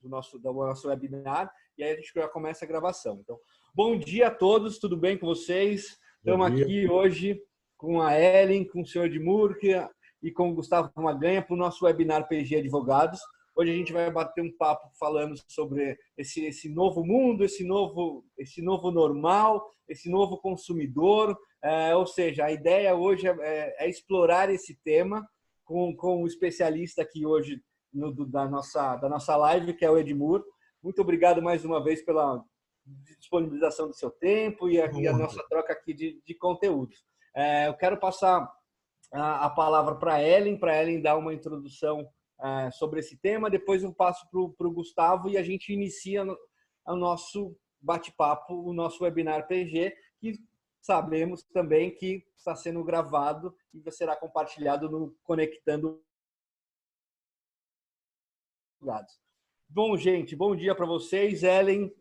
do nosso webinar, e aí a gente já começa a gravação. Então, bom dia a todos, tudo bem com vocês? Estamos aqui hoje com a Ellen, com o senhor Edmur e com o Gustavo Maganha para o nosso webinar PG Advogados. Hoje a gente vai bater um papo falando sobre esse novo mundo, esse novo normal, esse novo consumidor. Ou seja, a ideia hoje é explorar esse tema com o especialista aqui hoje da nossa live, que é o Edmur. Muito obrigado mais uma vez pela disponibilização do seu tempo e a nossa troca aqui de conteúdos. Eu quero passar a palavra para a Ellen dar uma introdução sobre esse tema. Depois eu passo para o Gustavo e a gente inicia o nosso bate-papo, o nosso webinar PG, que sabemos também que está sendo gravado e será compartilhado no Conectando Dados. Bom, gente, bom dia para vocês. Ellen,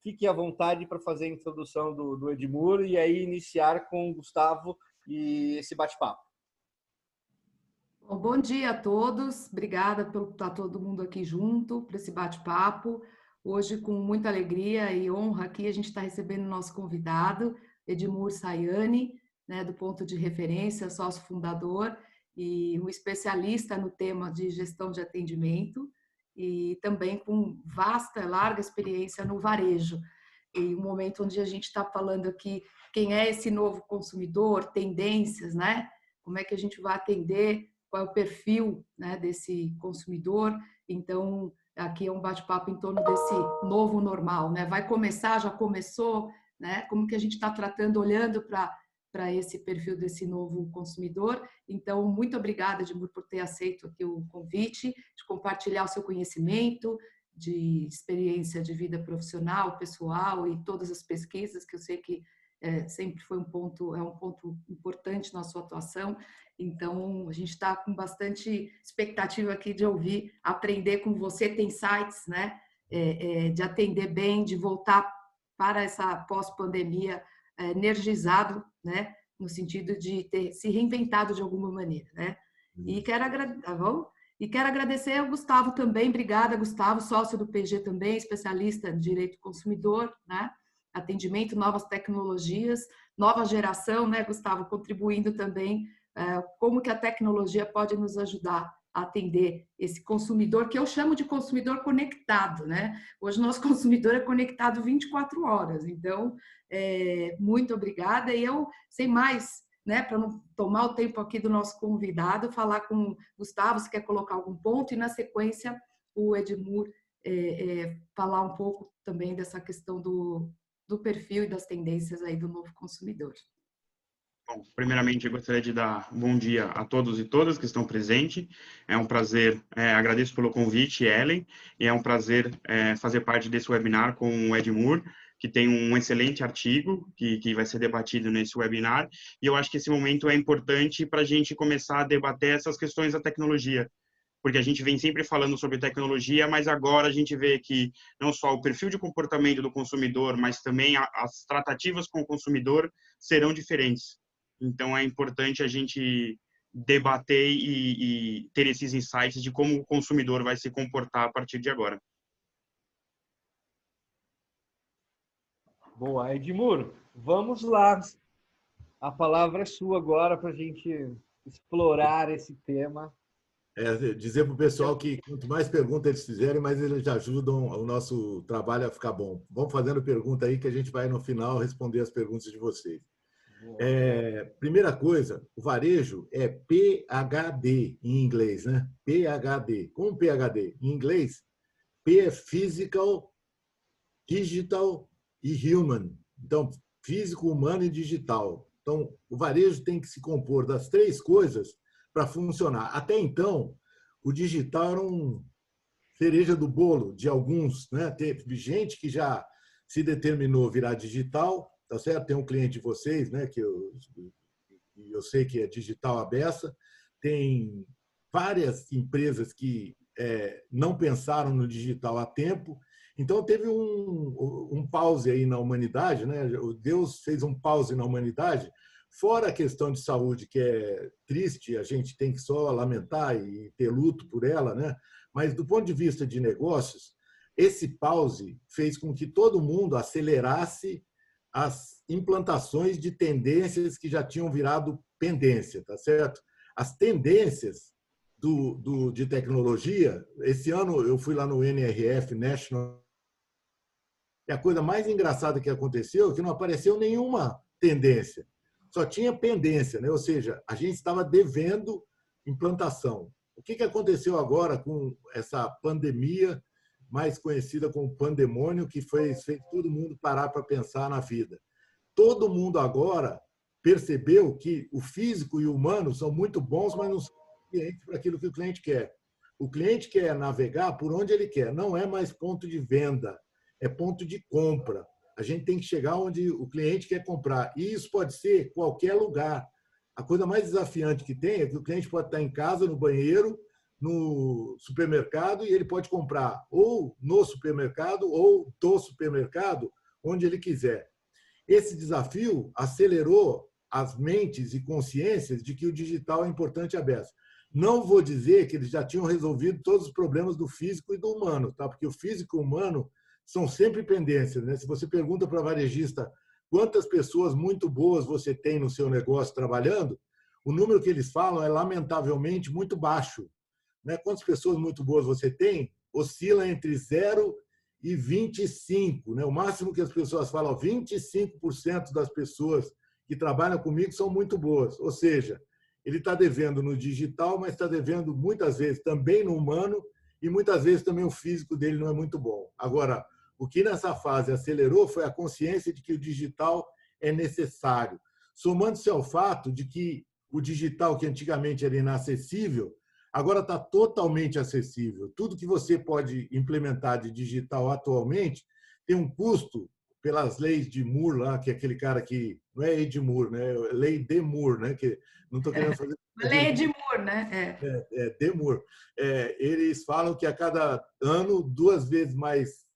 fique à vontade para fazer a introdução do Edmur e aí iniciar com o Gustavo e esse bate-papo. Bom dia a todos, obrigada por estar todo mundo aqui junto para esse bate-papo. Hoje, com muita alegria e honra aqui, a gente está recebendo o nosso convidado, Edmur Sayani, né, do Ponto de Referência, sócio fundador e um especialista no tema de gestão de atendimento e também com vasta, larga experiência no varejo. E um momento onde a gente está falando aqui quem é esse novo consumidor, tendências, né? Como é que a gente vai atender, qual é o perfil, né, desse consumidor. Então, aqui é um bate-papo em torno desse novo normal, né? Vai começar, já começou, né? Como que a gente está tratando, olhando para esse perfil desse novo consumidor. Então, muito obrigada, Edmur, por ter aceito aqui o convite, de compartilhar o seu conhecimento, de experiência de vida profissional, pessoal e todas as pesquisas, que eu sei que sempre foi um ponto importante na sua atuação. Então, a gente está com bastante expectativa aqui de ouvir, aprender com você, ter insights, né? De atender bem, de voltar para essa pós-pandemia energizado, né? No sentido de ter se reinventado de alguma maneira, né? E quero agradecer ao Gustavo também. Obrigada, Gustavo, sócio do PG também, especialista em direito do consumidor, né? Atendimento, novas tecnologias, nova geração, né, Gustavo, contribuindo também como que a tecnologia pode nos ajudar a atender esse consumidor, que eu chamo de consumidor conectado, né? Hoje o nosso consumidor é conectado 24 horas, então, muito obrigada. E eu, sem mais, né, para não tomar o tempo aqui do nosso convidado, falar com o Gustavo, se quer colocar algum ponto, e na sequência o Edmur falar um pouco também dessa questão do perfil e das tendências aí do novo consumidor. Bom, primeiramente, eu gostaria de dar bom dia a todos e todas que estão presentes. É um prazer, agradeço pelo convite, Ellen, e é um prazer fazer parte desse webinar com o Edmur, que tem um excelente artigo que vai ser debatido nesse webinar, e eu acho que esse momento é importante para a gente começar a debater essas questões da tecnologia, porque a gente vem sempre falando sobre tecnologia, mas agora a gente vê que não só o perfil de comportamento do consumidor, mas também as tratativas com o consumidor serão diferentes. Então, é importante a gente debater e ter esses insights de como o consumidor vai se comportar a partir de agora. Boa, Edmur, vamos lá. A palavra é sua agora para a gente explorar esse tema. Dizer para o pessoal que quanto mais perguntas eles fizerem, mais eles ajudam o nosso trabalho a ficar bom. Vão fazendo pergunta aí que a gente vai, no final, responder as perguntas de vocês. Primeira coisa, o varejo é PHD em inglês, né? PHD. Como PHD? Em inglês, P é physical, digital e human. Então, físico, humano e digital. Então, o varejo tem que se compor das três coisas para funcionar. Até então, o digital era um cereja do bolo de alguns, né? Teve gente que já se determinou virar digital, tá certo? Tem um cliente de vocês, né, que eu sei que é digital à beça. Tem várias empresas que não pensaram no digital a tempo. Então, teve um pause aí na humanidade, né? Deus fez um pause na humanidade, fora a questão de saúde, que é triste, a gente tem que só lamentar e ter luto por ela, né? Mas, do ponto de vista de negócios, esse pause fez com que todo mundo acelerasse as implantações de tendências que já tinham virado pendência, tá certo? As tendências de tecnologia, esse ano eu fui lá no NRF, National, e a coisa mais engraçada que aconteceu é que não apareceu nenhuma tendência, só tinha pendência, né? Ou seja, a gente estava devendo implantação. O que aconteceu agora com essa pandemia, mais conhecida como pandemônio, que fez todo mundo parar para pensar na vida? Todo mundo agora percebeu que o físico e o humano são muito bons, mas não são suficientes para aquilo que o cliente quer. O cliente quer navegar por onde ele quer, não é mais ponto de venda, é ponto de compra. A gente tem que chegar onde o cliente quer comprar. E isso pode ser qualquer lugar. A coisa mais desafiante que tem é que o cliente pode estar em casa, no banheiro, no supermercado, e ele pode comprar ou no supermercado ou do supermercado, onde ele quiser. Esse desafio acelerou as mentes e consciências de que o digital é importante e aberto. Não vou dizer que eles já tinham resolvido todos os problemas do físico e do humano, tá? Porque o físico e o humano são sempre pendências, né? Se você pergunta para o varejista quantas pessoas muito boas você tem no seu negócio trabalhando, o número que eles falam é lamentavelmente muito baixo, né? Quantas pessoas muito boas você tem? Oscila entre 0 e 25, né? O máximo que as pessoas falam, 25% das pessoas que trabalham comigo são muito boas. Ou seja, ele está devendo no digital, mas está devendo muitas vezes também no humano e muitas vezes também o físico dele não é muito bom. Agora, o que nessa fase acelerou foi a consciência de que o digital é necessário, somando-se ao fato de que o digital, que antigamente era inacessível, agora está totalmente acessível. Tudo que você pode implementar de digital atualmente tem um custo pelas leis de Moore, lá, que é aquele cara que... Não é Ed Moore, né? É lei de Moore, né? Que não estou querendo fazer... Lei de Moore, né? De Moore. Eles falam que a cada ano, 2 vezes mais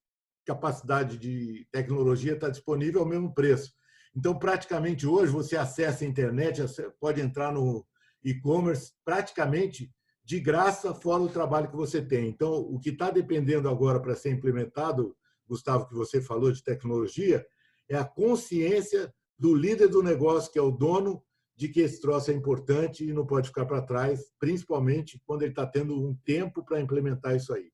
capacidade de tecnologia está disponível ao mesmo preço. Então, praticamente hoje, você acessa a internet, pode entrar no e-commerce praticamente de graça, fora o trabalho que você tem. Então, o que está dependendo agora para ser implementado, Gustavo, que você falou de tecnologia, é a consciência do líder do negócio, que é o dono, de que esse troço é importante e não pode ficar para trás, principalmente quando ele está tendo um tempo para implementar isso aí.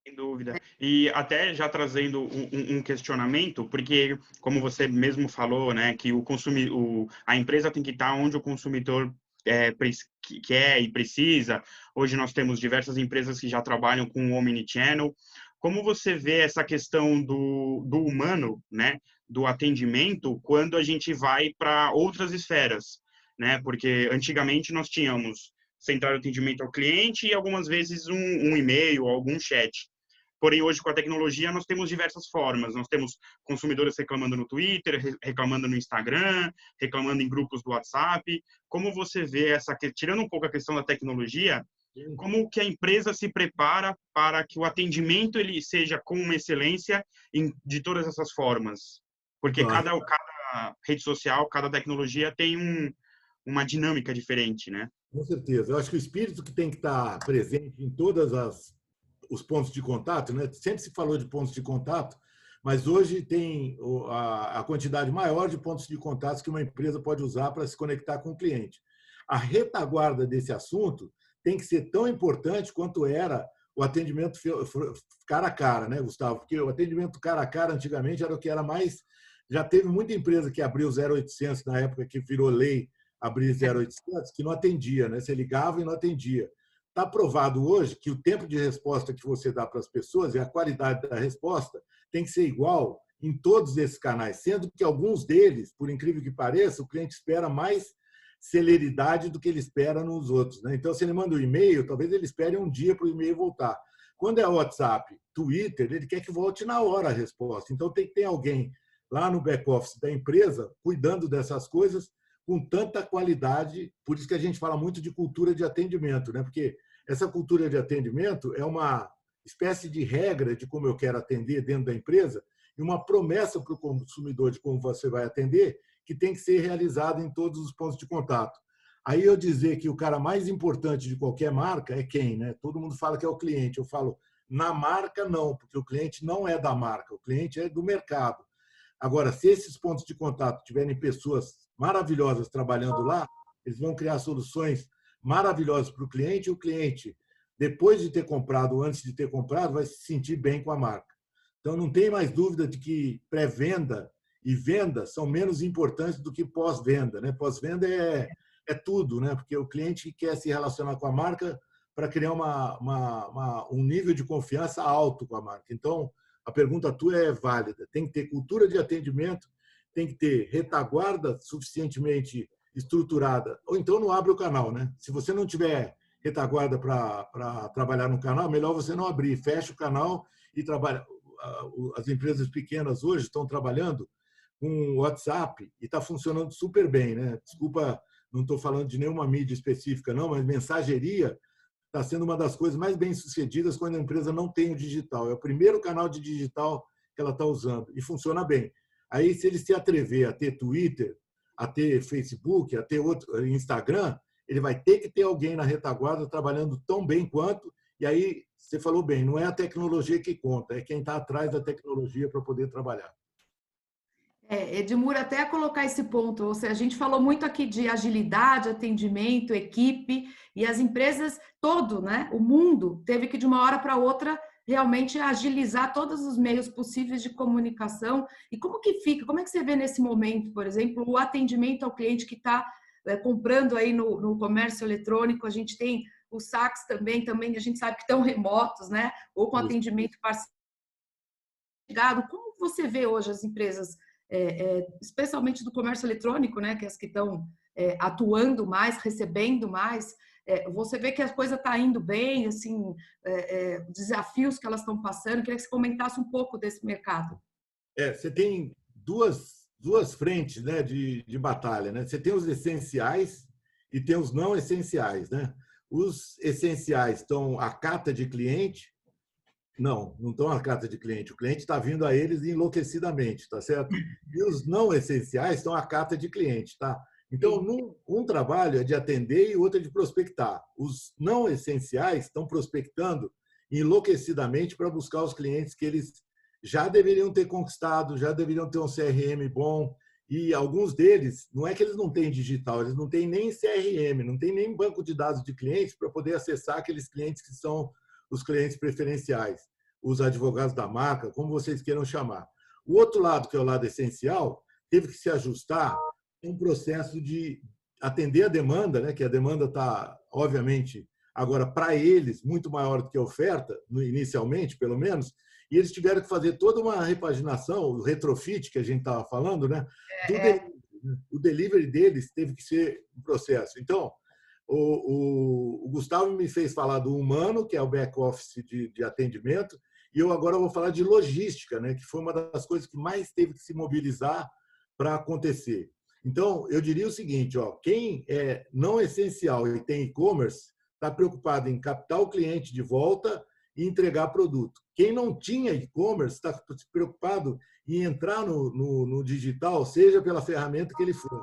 Sem dúvida. E até já trazendo um questionamento, porque, como você mesmo falou, né, que a empresa tem que estar onde o consumidor quer e precisa. Hoje nós temos diversas empresas que já trabalham com o Omnichannel. Como você vê essa questão do humano, né, do atendimento, quando a gente vai para outras esferas, né? Porque antigamente nós tínhamos central de atendimento ao cliente e algumas vezes um e-mail, algum chat. Porém, hoje, com a tecnologia, nós temos diversas formas. Nós temos consumidores reclamando no Twitter, reclamando no Instagram, reclamando em grupos do WhatsApp. Como você vê tirando um pouco a questão da tecnologia, como que a empresa se prepara para que o atendimento ele seja com uma excelência de todas essas formas? Porque cada rede social, cada tecnologia tem uma dinâmica diferente, né? Com certeza. Eu acho que o espírito que tem que estar presente em todas os pontos de contato, né? Sempre se falou de pontos de contato, mas hoje tem a quantidade maior de pontos de contato que uma empresa pode usar para se conectar com o cliente. A retaguarda desse assunto tem que ser tão importante quanto era o atendimento cara a cara, né, Gustavo? Porque o atendimento cara a cara antigamente era o que era mais... Já teve muita empresa que abriu 0800 na época que virou lei abrir 0800, que não atendia, né? Você ligava e não atendia. Está provado hoje que o tempo de resposta que você dá para as pessoas e a qualidade da resposta tem que ser igual em todos esses canais, sendo que alguns deles, por incrível que pareça, o cliente espera mais celeridade do que ele espera nos outros, né? Então, se ele manda um e-mail, talvez ele espere um dia para o e-mail voltar. Quando é WhatsApp, Twitter, ele quer que volte na hora a resposta. Então, tem que ter alguém lá no back-office da empresa cuidando dessas coisas com tanta qualidade. Por isso que a gente fala muito de cultura de atendimento, né? Porque essa cultura de atendimento é uma espécie de regra de como eu quero atender dentro da empresa e uma promessa para o consumidor de como você vai atender, que tem que ser realizada em todos os pontos de contato. Aí eu dizer que o cara mais importante de qualquer marca é quem, né? Todo mundo fala que é o cliente. Eu falo, na marca, não, porque o cliente não é da marca, o cliente é do mercado. Agora, se esses pontos de contato tiverem pessoas maravilhosas trabalhando lá, eles vão criar soluções maravilhosas para o cliente, e o cliente, depois de ter comprado ou antes de ter comprado, vai se sentir bem com a marca. Então, não tem mais dúvida de que pré-venda e venda são menos importantes do que pós-venda, né? Pós-venda é tudo, né? Porque o cliente quer se relacionar com a marca para criar um nível de confiança alto com a marca. Então, a pergunta tua é válida. Tem que ter cultura de atendimento, tem que ter retaguarda suficientemente estruturada, ou então não abre o canal, né? Se você não tiver retaguarda para trabalhar no canal, melhor você não abrir, fecha o canal e trabalha. As empresas pequenas hoje estão trabalhando com WhatsApp e está funcionando super bem, né? Desculpa, não estou falando de nenhuma mídia específica, não, mas mensageria está sendo uma das coisas mais bem-sucedidas quando a empresa não tem o digital. É o primeiro canal de digital que ela está usando e funciona bem. Aí, se ele se atrever a ter Twitter, a ter Facebook, a ter outro Instagram, ele vai ter que ter alguém na retaguarda trabalhando tão bem quanto. E aí, você falou bem, não é a tecnologia que conta, é quem está atrás da tecnologia para poder trabalhar. Edmur, até colocar esse ponto, ou seja, a gente falou muito aqui de agilidade, atendimento, equipe, e as empresas, todo, né, o mundo teve que de uma hora para outra realmente agilizar todos os meios possíveis de comunicação. E como que fica, como é que você vê nesse momento, por exemplo, o atendimento ao cliente que está comprando aí no comércio eletrônico? A gente tem os saques também a gente sabe que estão remotos, né, ou com atendimento parcelado. Como você vê hoje as empresas, especialmente do comércio eletrônico, né, que é as que estão atuando mais, recebendo mais, você vê que a coisa está indo bem, assim, desafios que elas estão passando? Queria que você comentasse um pouco desse mercado. Você tem duas frentes, né, de batalha, né? Você tem os essenciais e tem os não essenciais, né? Os essenciais estão à cata de cliente. Não estão à cata de cliente. O cliente está vindo a eles enlouquecidamente, tá certo? E os não essenciais estão à cata de cliente, tá? Então, um trabalho é de atender e outro é de prospectar. Os não essenciais estão prospectando enlouquecidamente para buscar os clientes que eles já deveriam ter conquistado, já deveriam ter um CRM bom. E alguns deles, não é que eles não têm digital, eles não têm nem CRM, não têm nem banco de dados de clientes para poder acessar aqueles clientes que são os clientes preferenciais, os advogados da marca, como vocês queiram chamar. O outro lado, que é o lado essencial, teve que se ajustar um processo de atender a demanda, né? Que a demanda está, obviamente, agora para eles muito maior do que a oferta, inicialmente, pelo menos, e eles tiveram que fazer toda uma repaginação, o retrofit que a gente estava falando, né? O delivery deles teve que ser um processo. Então, o Gustavo me fez falar do humano, que é o back-office de atendimento, e eu agora vou falar de logística, né? Que foi uma das coisas que mais teve que se mobilizar para acontecer. Então, eu diria o seguinte, quem é não essencial e tem e-commerce está preocupado em captar o cliente de volta e entregar produto. Quem não tinha e-commerce está preocupado em entrar no digital, seja pela ferramenta que ele for.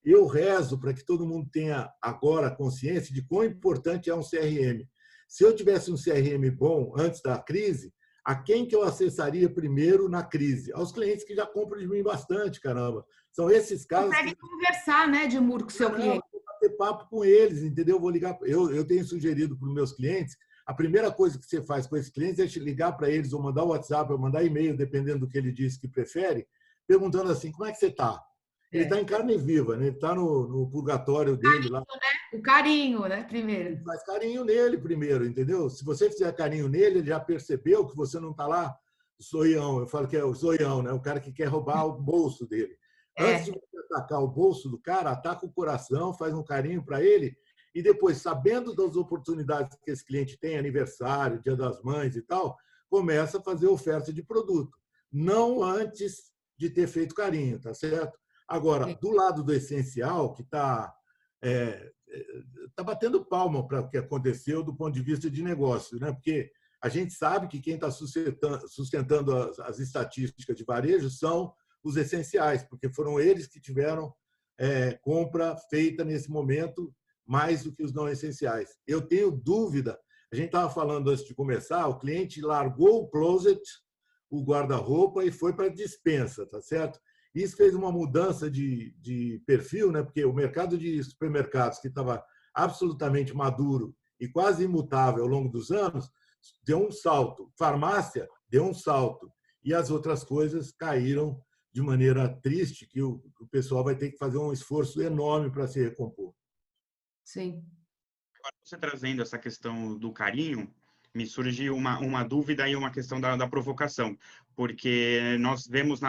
Eu rezo para que todo mundo tenha agora consciência de quão importante é um CRM. Se eu tivesse um CRM bom antes da crise, a quem que eu acessaria primeiro na crise? Aos clientes que já compram de mim bastante, caramba. São esses casos. Consegue conversar, né, Edmur, com o seu cliente? Vou bater papo com eles, entendeu? Vou ligar. Eu tenho sugerido para os meus clientes, a primeira coisa que você faz com esses clientes é ligar para eles, ou mandar WhatsApp, ou mandar e-mail, dependendo do que ele disse que prefere, perguntando assim: como é que você está? Ele está em carne viva, né? Ele está no purgatório dele lá. O carinho, né? Primeiro. Ele faz carinho nele primeiro, entendeu? Se você fizer carinho nele, ele já percebeu que você não está lá zoião. Eu falo que é o zoião, né? O cara que quer roubar o bolso dele. Antes de você atacar o bolso do cara, ataca o coração, faz um carinho para ele e depois, sabendo das oportunidades que esse cliente tem, aniversário, Dia das Mães e tal, começa a fazer oferta de produto. Não antes de ter feito carinho, tá certo? Agora, do lado do essencial, que está batendo palma para o que aconteceu do ponto de vista de negócio, né? Porque a gente sabe que quem está sustentando as estatísticas de varejo são os essenciais, porque foram eles que tiveram compra feita nesse momento, mais do que os não essenciais. Eu tenho dúvida, a gente estava falando antes de começar, o cliente largou o closet, o guarda-roupa e foi para a despensa, tá certo? Isso fez uma mudança de perfil, né? Porque o mercado de supermercados, que estava absolutamente maduro e quase imutável ao longo dos anos, deu um salto. Farmácia deu um salto. E as outras coisas caíram de maneira triste, que o pessoal vai ter que fazer um esforço enorme para se recompor. Sim. Agora, você trazendo essa questão do carinho, me surge uma dúvida e uma questão da provocação, porque nós vemos,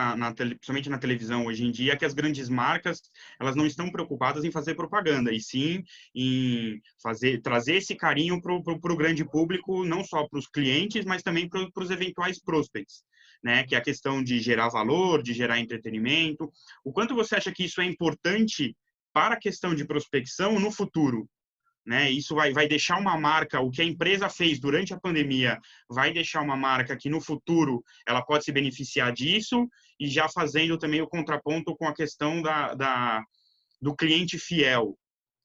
principalmente na televisão hoje em dia, que as grandes marcas elas não estão preocupadas em fazer propaganda, e sim em trazer esse carinho para o grande público, não só para os clientes, mas também para os eventuais prospects, né? Que é a questão de gerar valor, de gerar entretenimento. O quanto você acha que isso é importante para a questão de prospecção no futuro? Né? Isso vai deixar uma marca, o que a empresa fez durante a pandemia, vai deixar uma marca que no futuro ela pode se beneficiar disso, e já fazendo também o contraponto com a questão do cliente fiel,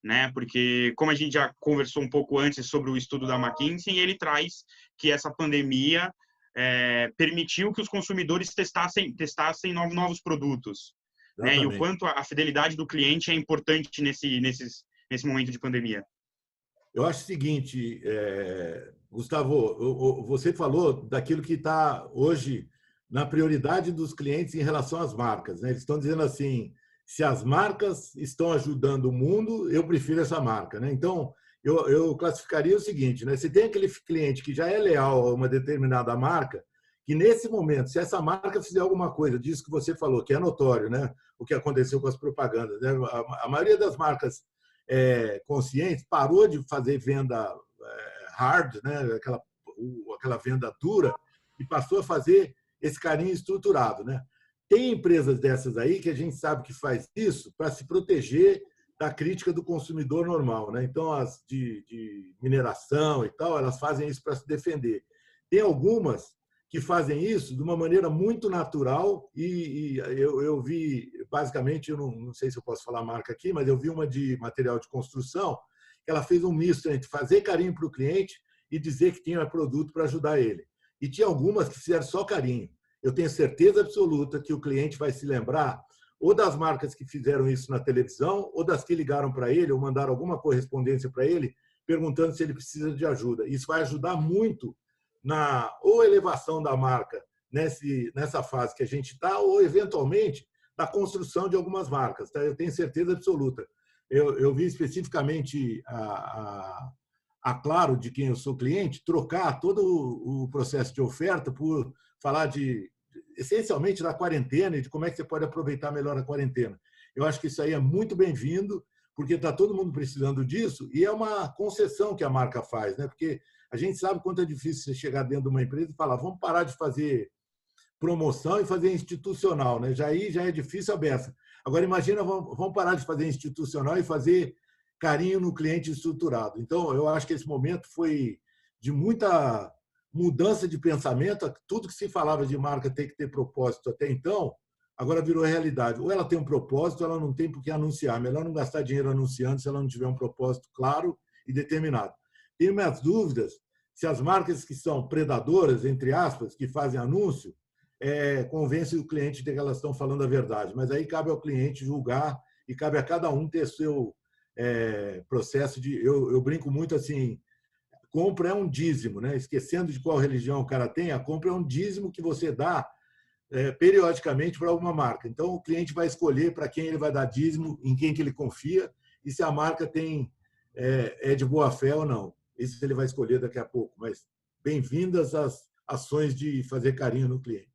né? Porque, como a gente já conversou um pouco antes sobre o estudo da McKinsey, ele traz que essa pandemia permitiu que os consumidores testassem novos produtos, né? E o quanto a fidelidade do cliente é importante nesse momento de pandemia. Eu acho o seguinte, Gustavo, você falou daquilo que está hoje na prioridade dos clientes em relação às marcas, né? Eles estão dizendo assim, se as marcas estão ajudando o mundo, eu prefiro essa marca, né? Então, eu classificaria o seguinte, né? Você tem aquele cliente que já é leal a uma determinada marca, que nesse momento, se essa marca fizer alguma coisa disso que você falou, que é notório, né? O que aconteceu com as propagandas, né? A maioria das marcas conscientes parou de fazer venda hard, né? aquela venda dura, e passou a fazer esse carinho estruturado, né? Tem empresas dessas aí que a gente sabe que faz isso para se proteger da crítica do consumidor normal, né? Então, as de mineração e tal, elas fazem isso para se defender. Tem algumas que fazem isso de uma maneira muito natural, e eu vi, basicamente, eu não sei se eu posso falar a marca aqui, mas eu vi uma de material de construção, que ela fez um misto entre fazer carinho para o cliente e dizer que tinha produto para ajudar ele. E tinha algumas que fizeram só carinho. Eu tenho certeza absoluta que o cliente vai se lembrar ou das marcas que fizeram isso na televisão, ou das que ligaram para ele, ou mandaram alguma correspondência para ele, perguntando se ele precisa de ajuda. Isso vai ajudar muito na ou elevação da marca nessa fase que a gente está, ou, eventualmente, na construção de algumas marcas. Tá? Eu tenho certeza absoluta. Eu vi especificamente a Claro, de quem eu sou cliente, trocar todo o processo de oferta por falar essencialmente da quarentena e de como é que você pode aproveitar melhor a quarentena. Eu acho que isso aí é muito bem-vindo, porque está todo mundo precisando disso, e é uma concessão que a marca faz, né? Porque a gente sabe quanto é difícil você chegar dentro de uma empresa e falar, vamos parar de fazer promoção e fazer institucional, né? Já é difícil a beça. Agora, imagina, vamos parar de fazer institucional e fazer carinho no cliente estruturado. Então, eu acho que esse momento foi de muita mudança de pensamento. Tudo que se falava de marca tem que ter propósito até então, agora virou realidade. Ou ela tem um propósito, ou ela não tem por que anunciar. Melhor não gastar dinheiro anunciando se ela não tiver um propósito claro e determinado. Tenho minhas dúvidas se as marcas que são predadoras, entre aspas, que fazem anúncio, convencem o cliente de que elas estão falando a verdade. Mas aí cabe ao cliente julgar e cabe a cada um ter seu processo de... Eu brinco muito assim, compra é um dízimo, né? Esquecendo de qual religião o cara tem, a compra é um dízimo que você dá periodicamente para alguma marca. Então, o cliente vai escolher para quem ele vai dar dízimo, em quem que ele confia, e se a marca é de boa fé ou não. Isso ele vai escolher daqui a pouco. Mas bem-vindas às ações de fazer carinho no cliente.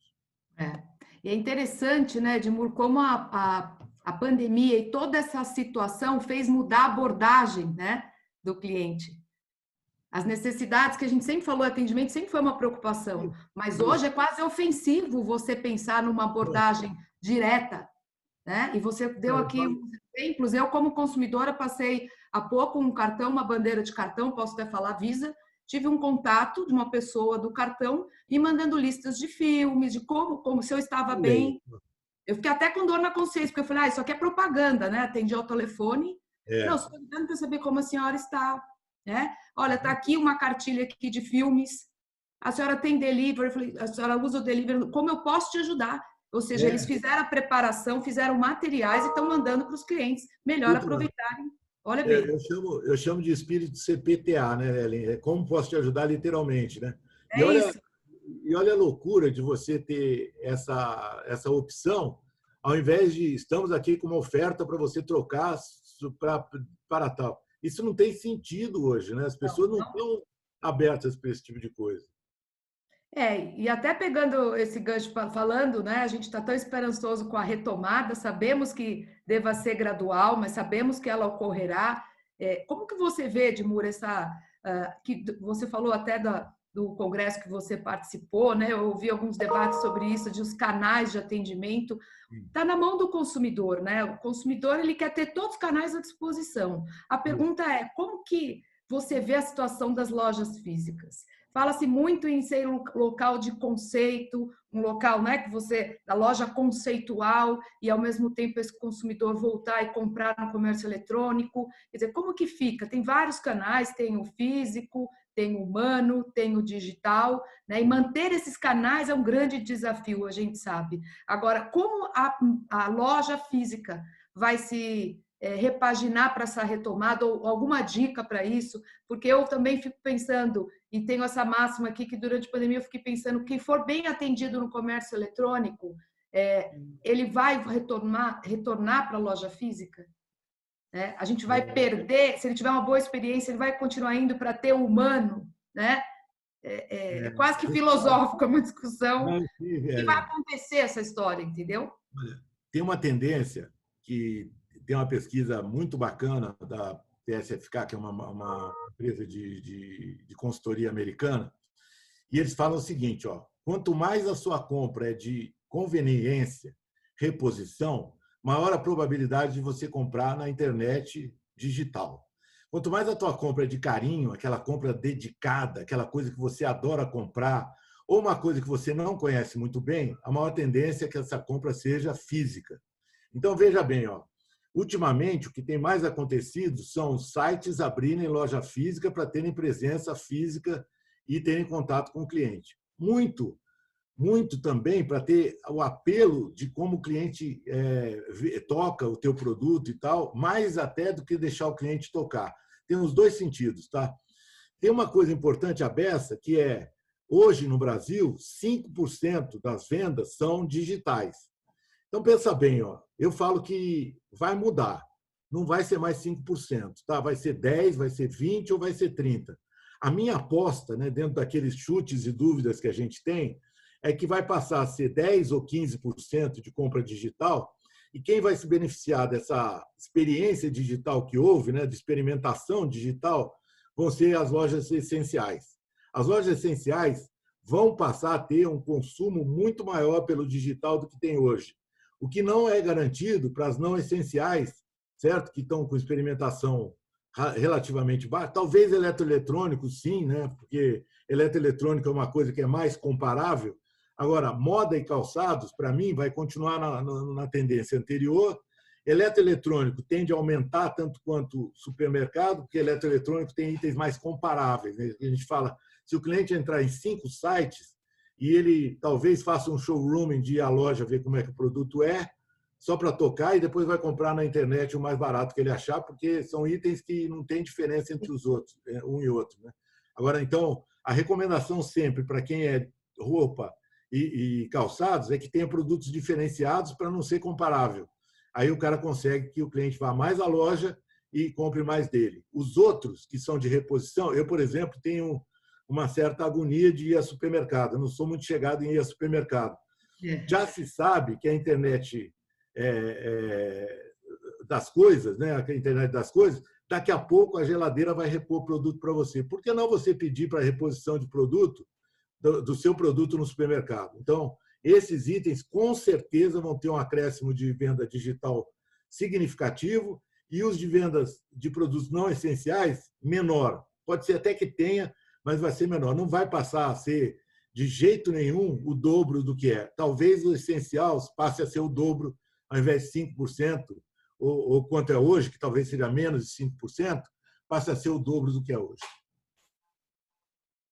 E é interessante, né, Edmur, como a pandemia e toda essa situação fez mudar a abordagem, né, do cliente. As necessidades que a gente sempre falou, atendimento sempre foi uma preocupação, mas hoje é quase ofensivo você pensar numa abordagem direta, né? E você deu aqui uns exemplos. Eu, como consumidora, passei há pouco um cartão, uma bandeira de cartão, posso até falar Visa, tive um contato de uma pessoa do cartão me mandando listas de filmes, de como se eu estava bem. Eu fiquei até com dor na consciência, porque eu falei, isso aqui é propaganda, né? Atendi ao telefone. Não, estou ligando para saber como a senhora está, né? Olha, está aqui uma cartilha aqui de filmes. A senhora tem delivery? Eu falei, a senhora usa o delivery? Como eu posso te ajudar? Ou seja, eles fizeram a preparação, fizeram materiais e estão mandando para os clientes melhor aproveitarem. Olha bem. Eu chamo de espírito CPTA, né, Ellen? É como posso te ajudar literalmente, né? Isso. E olha a loucura de você ter essa opção, ao invés de estamos aqui com uma oferta para você trocar para tal. Isso não tem sentido hoje, né? As pessoas não estão abertas para esse tipo de coisa. E até pegando esse gancho falando, né? A gente está tão esperançoso com a retomada, sabemos que deva ser gradual, mas sabemos que ela ocorrerá. Como que você vê, Edmur, que você falou até do congresso que você participou, né? Eu ouvi alguns debates sobre isso, de os canais de atendimento. Está na mão do consumidor, né? O consumidor ele quer ter todos os canais à disposição. A pergunta é, como que você vê a situação das lojas físicas? Fala-se muito em ser um local de conceito, um local, né, da loja conceitual e ao mesmo tempo esse consumidor voltar e comprar no comércio eletrônico. Quer dizer, como que fica? Tem vários canais, tem o físico, tem o humano, tem o digital, né? E manter esses canais é um grande desafio, a gente sabe. Agora, como a loja física vai se repaginar para essa retomada, ou alguma dica para isso? Porque eu também fico pensando, e tenho essa máxima aqui, que durante a pandemia eu fiquei pensando, quem for bem atendido no comércio eletrônico, ele vai retornar para a loja física? A gente vai perder, se ele tiver uma boa experiência, ele vai continuar indo para ter o humano, né? É quase que filosófico, é uma discussão. O que vai acontecer essa história, entendeu? Tem uma tendência que tem uma pesquisa muito bacana da TSFK, que é uma empresa de consultoria americana, e eles falam o seguinte, quanto mais a sua compra é de conveniência, reposição, maior a probabilidade de você comprar na internet digital. Quanto mais a tua compra é de carinho, aquela compra dedicada, aquela coisa que você adora comprar, ou uma coisa que você não conhece muito bem, a maior tendência é que essa compra seja física. Então, veja bem, ultimamente, o que tem mais acontecido são sites abrirem loja física para terem presença física e terem contato com o cliente. Muito também para ter o apelo de como o cliente toca o teu produto e tal, mais até do que deixar o cliente tocar. Tem os dois sentidos, tá? Tem uma coisa importante à beça, que é, hoje no Brasil, 5% das vendas são digitais. Então, pensa bem, eu falo que vai mudar. Não vai ser mais 5%, tá? Vai ser 10%, vai ser 20% ou vai ser 30%. A minha aposta, né, dentro daqueles chutes e dúvidas que a gente tem, é que vai passar a ser 10% ou 15% de compra digital, e quem vai se beneficiar dessa experiência digital que houve, né, de experimentação digital, vão ser as lojas essenciais. As lojas essenciais vão passar a ter um consumo muito maior pelo digital do que tem hoje. O que não é garantido para as não essenciais, certo? Que estão com experimentação relativamente baixa. Talvez eletroeletrônico, sim, né? Porque eletroeletrônico é uma coisa que é mais comparável. Agora, moda e calçados, para mim, vai continuar na tendência anterior. Eletroeletrônico tende a aumentar tanto quanto supermercado, porque eletroeletrônico tem itens mais comparáveis, né? A gente fala, se o cliente entrar em 5 sites, e ele talvez faça um showrooming de ir à loja ver como é que o produto é, só para tocar, e depois vai comprar na internet o mais barato que ele achar, porque são itens que não tem diferença entre os outros, um e outro, né? Agora, então, a recomendação sempre para quem é roupa e calçados é que tenha produtos diferenciados para não ser comparável. Aí o cara consegue que o cliente vá mais à loja e compre mais dele. Os outros, que são de reposição, eu, por exemplo, tenho uma certa agonia de ir ao supermercado. Eu não sou muito chegado em ir ao supermercado. Já se sabe que a internet das coisas, né? A internet das coisas, daqui a pouco a geladeira vai repor produto para você. Por que não você pedir para reposição de produto do seu produto no supermercado? Então, esses itens com certeza vão ter um acréscimo de venda digital significativo e os de vendas de produtos não essenciais menor. Pode ser até que tenha, mas vai ser menor. Não vai passar a ser de jeito nenhum o dobro do que é. Talvez o essencial passe a ser o dobro, ao invés de 5%, ou quanto é hoje, que talvez seja menos de 5%, passe a ser o dobro do que é hoje.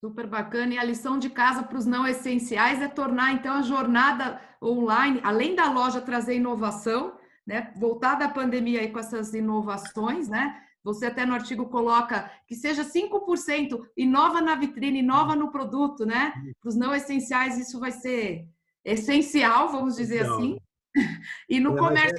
Super bacana. E a lição de casa para os não essenciais é tornar, então, a jornada online, além da loja trazer inovação, né? Voltar da pandemia aí com essas inovações, né? Você até no artigo coloca que seja 5% inova na vitrine, inova no produto, né? Para os não essenciais, isso vai ser essencial, vamos dizer assim. E no comércio,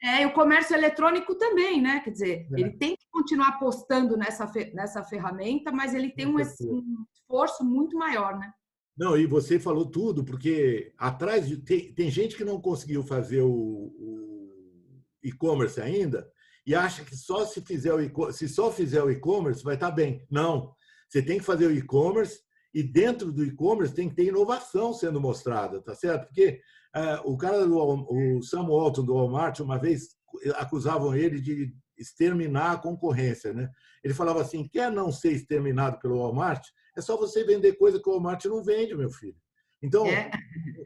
e o comércio eletrônico também, né? Quer dizer, ele tem que continuar apostando nessa ferramenta, mas ele tem um esforço muito maior, né? Não, e você falou tudo, porque atrás tem gente que não conseguiu fazer o e-commerce ainda e acha que só se só fizer o e-commerce vai estar bem. Não, você tem que fazer o e-commerce e dentro do e-commerce tem que ter inovação sendo mostrada, tá certo? Porque o cara o Sam Walton do Walmart uma vez acusavam ele de exterminar a concorrência, né? Ele falava assim: quer não ser exterminado pelo Walmart? É só você vender coisa que o Walmart não vende, meu filho. Então,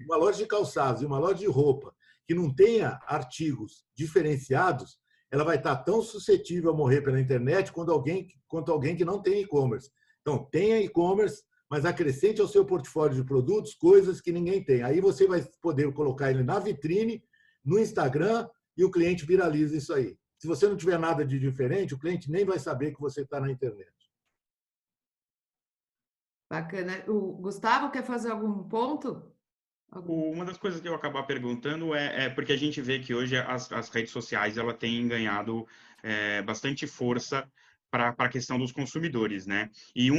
uma loja de calçados e uma loja de roupa que não tenha artigos diferenciados, ela vai estar tão suscetível a morrer pela internet quanto alguém que não tem e-commerce. Então, tenha e-commerce, mas acrescente ao seu portfólio de produtos coisas que ninguém tem. Aí você vai poder colocar ele na vitrine, no Instagram, e o cliente viraliza isso aí. Se você não tiver nada de diferente, o cliente nem vai saber que você está na internet. Bacana. O Gustavo quer fazer algum ponto? Uma das coisas que eu acabar perguntando é porque a gente vê que hoje as redes sociais ela têm ganhado bastante força para a questão dos consumidores, né? E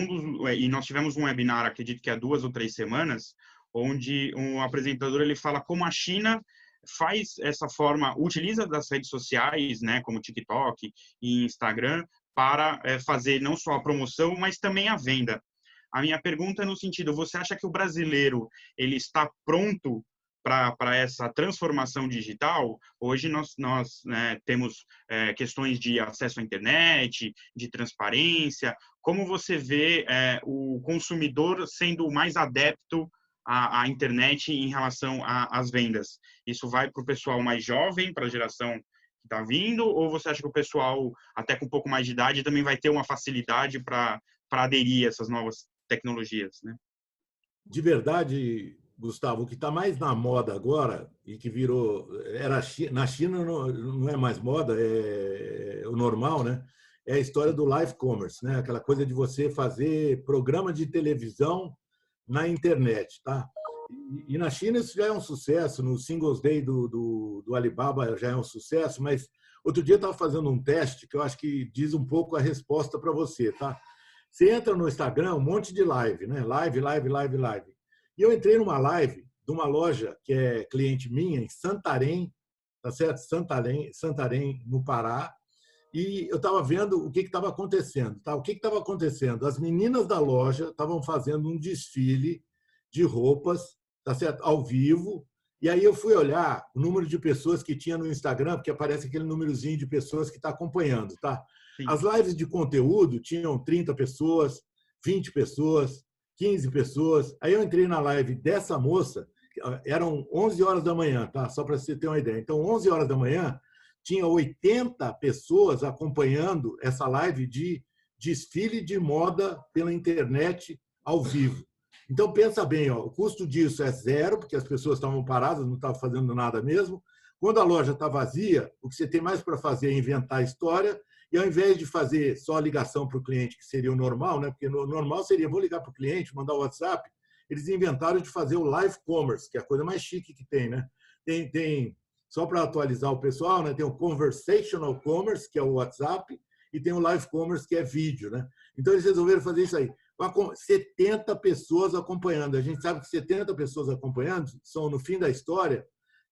nós tivemos um webinar, acredito que há 2 ou 3 semanas, onde um apresentador ele fala como a China faz essa forma, utiliza das redes sociais, né, como TikTok e Instagram, para fazer não só a promoção, mas também a venda. A minha pergunta é no sentido, você acha que o brasileiro ele está pronto para essa transformação digital? Hoje nós né, temos questões de acesso à internet, de transparência. Como você vê o consumidor sendo mais adepto à internet em relação às vendas? Isso vai para o pessoal mais jovem, para a geração que está vindo, ou você acha que o pessoal, até com um pouco mais de idade, também vai ter uma facilidade para aderir a essas novas tecnologias, né? De verdade, Gustavo, o que está mais na moda agora e que virou na China não é mais moda, é o normal, né? É a história do live commerce, né? Aquela coisa de você fazer programa de televisão na internet, tá? E na China isso já é um sucesso, no Singles Day do Alibaba já é um sucesso, mas outro dia eu estava fazendo um teste que eu acho que diz um pouco a resposta para você, tá? Você entra no Instagram, um monte de live, né? Live. E eu entrei numa live de uma loja que é cliente minha, em Santarém, tá certo? Santarém, no Pará. E eu estava vendo o que estava acontecendo. Tá? O que estava acontecendo? As meninas da loja estavam fazendo um desfile de roupas, tá certo? Ao vivo. E aí eu fui olhar o número de pessoas que tinha no Instagram, porque aparece aquele númerozinho de pessoas que está acompanhando, tá? Sim. As lives de conteúdo tinham 30 pessoas, 20 pessoas, 15 pessoas. Aí eu entrei na live dessa moça, eram 11 horas da manhã, tá? Só para você ter uma ideia. Então, 11 horas da manhã, tinha 80 pessoas acompanhando essa live de desfile de moda pela internet ao vivo. Então, pensa bem, ó, o custo disso é zero, porque as pessoas estavam paradas, não estavam fazendo nada mesmo. Quando a loja está vazia, o que você tem mais para fazer é inventar a história, e ao invés de fazer só a ligação para o cliente, que seria o normal, né? Porque o normal seria, vou ligar para o cliente, mandar o WhatsApp, eles inventaram de fazer o live commerce, que é a coisa mais chique que tem, né? Tem só para atualizar o pessoal, né? Tem o conversational commerce, que é o WhatsApp, e tem o live commerce, que é vídeo, né? Então eles resolveram fazer isso aí. 70 pessoas acompanhando. A gente sabe que 70 pessoas acompanhando são, no fim da história,